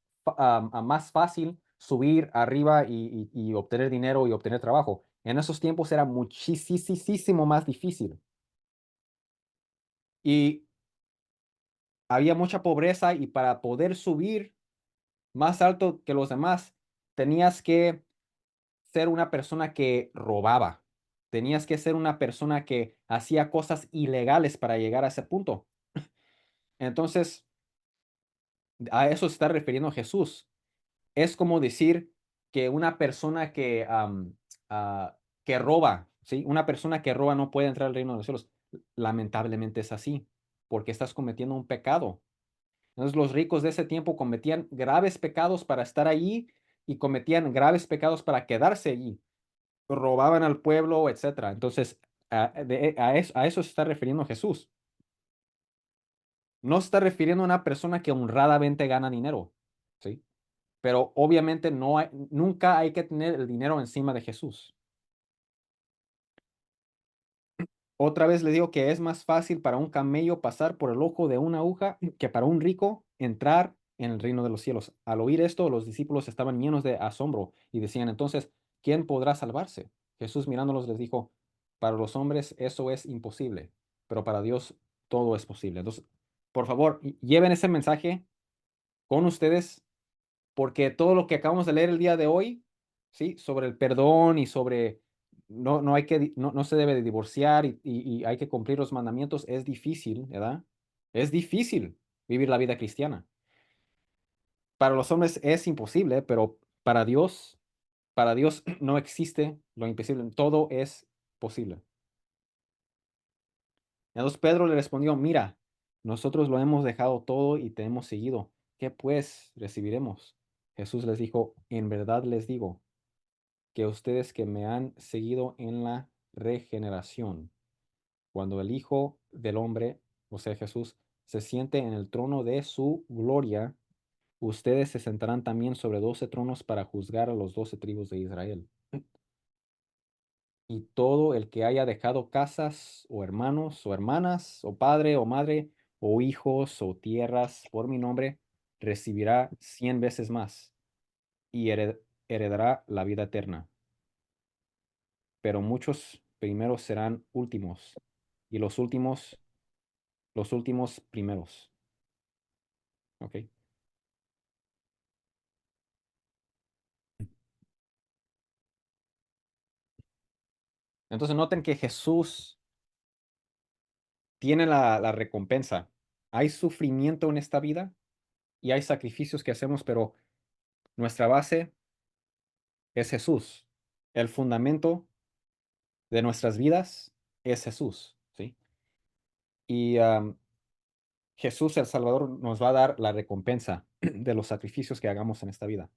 más fácil subir arriba y obtener dinero y obtener trabajo. En esos tiempos era muchísimo más difícil. Y había mucha pobreza y para poder subir más alto que los demás, tenías que ser una persona que robaba. Tenías que ser una persona que hacía cosas ilegales para llegar a ese punto. Entonces, a eso se está refiriendo Jesús. Es como decir que una persona que roba, ¿sí? Una persona que roba no puede entrar al reino de los cielos. Lamentablemente es así, porque estás cometiendo un pecado. Entonces los ricos de ese tiempo cometían graves pecados para estar allí y cometían graves pecados para quedarse allí. Robaban al pueblo, etcétera. Entonces, a eso se está refiriendo Jesús. No se está refiriendo a una persona que honradamente gana dinero, ¿sí? Pero obviamente nunca hay que tener el dinero encima de Jesús. Otra vez le digo que es más fácil para un camello pasar por el ojo de una aguja que para un rico entrar en el reino de los cielos. Al oír esto, los discípulos estaban llenos de asombro y decían entonces, ¿quién podrá salvarse? Jesús mirándolos les dijo, para los hombres eso es imposible, pero para Dios todo es posible. Entonces, por favor, lleven ese mensaje con ustedes porque todo lo que acabamos de leer el día de hoy, ¿sí? Sobre el perdón y sobre no hay que, no se debe de divorciar y hay que cumplir los mandamientos, es difícil, ¿verdad? Es difícil vivir la vida cristiana. Para los hombres es imposible, pero para Dios no existe lo imposible, todo es posible. Entonces Pedro le respondió, mira, nosotros lo hemos dejado todo y te hemos seguido. ¿Qué pues recibiremos? Jesús les dijo, en verdad les digo que ustedes que me han seguido en la regeneración, cuando el Hijo del Hombre, o sea Jesús, se siente en el trono de su gloria, ustedes se sentarán también sobre 12 tronos para juzgar a los 12 tribus de Israel. Y todo el que haya dejado casas o hermanos o hermanas o padre o madre o hijos o tierras por mi nombre, recibirá 100 veces más y heredará la vida eterna. Pero muchos primeros serán últimos y los últimos primeros. ¿Ok? Entonces noten que Jesús tiene la recompensa. Hay sufrimiento en esta vida y hay sacrificios que hacemos, pero nuestra base es Jesús. El fundamento de nuestras vidas es Jesús, ¿sí? Y Jesús, el Salvador, nos va a dar la recompensa de los sacrificios que hagamos en esta vida.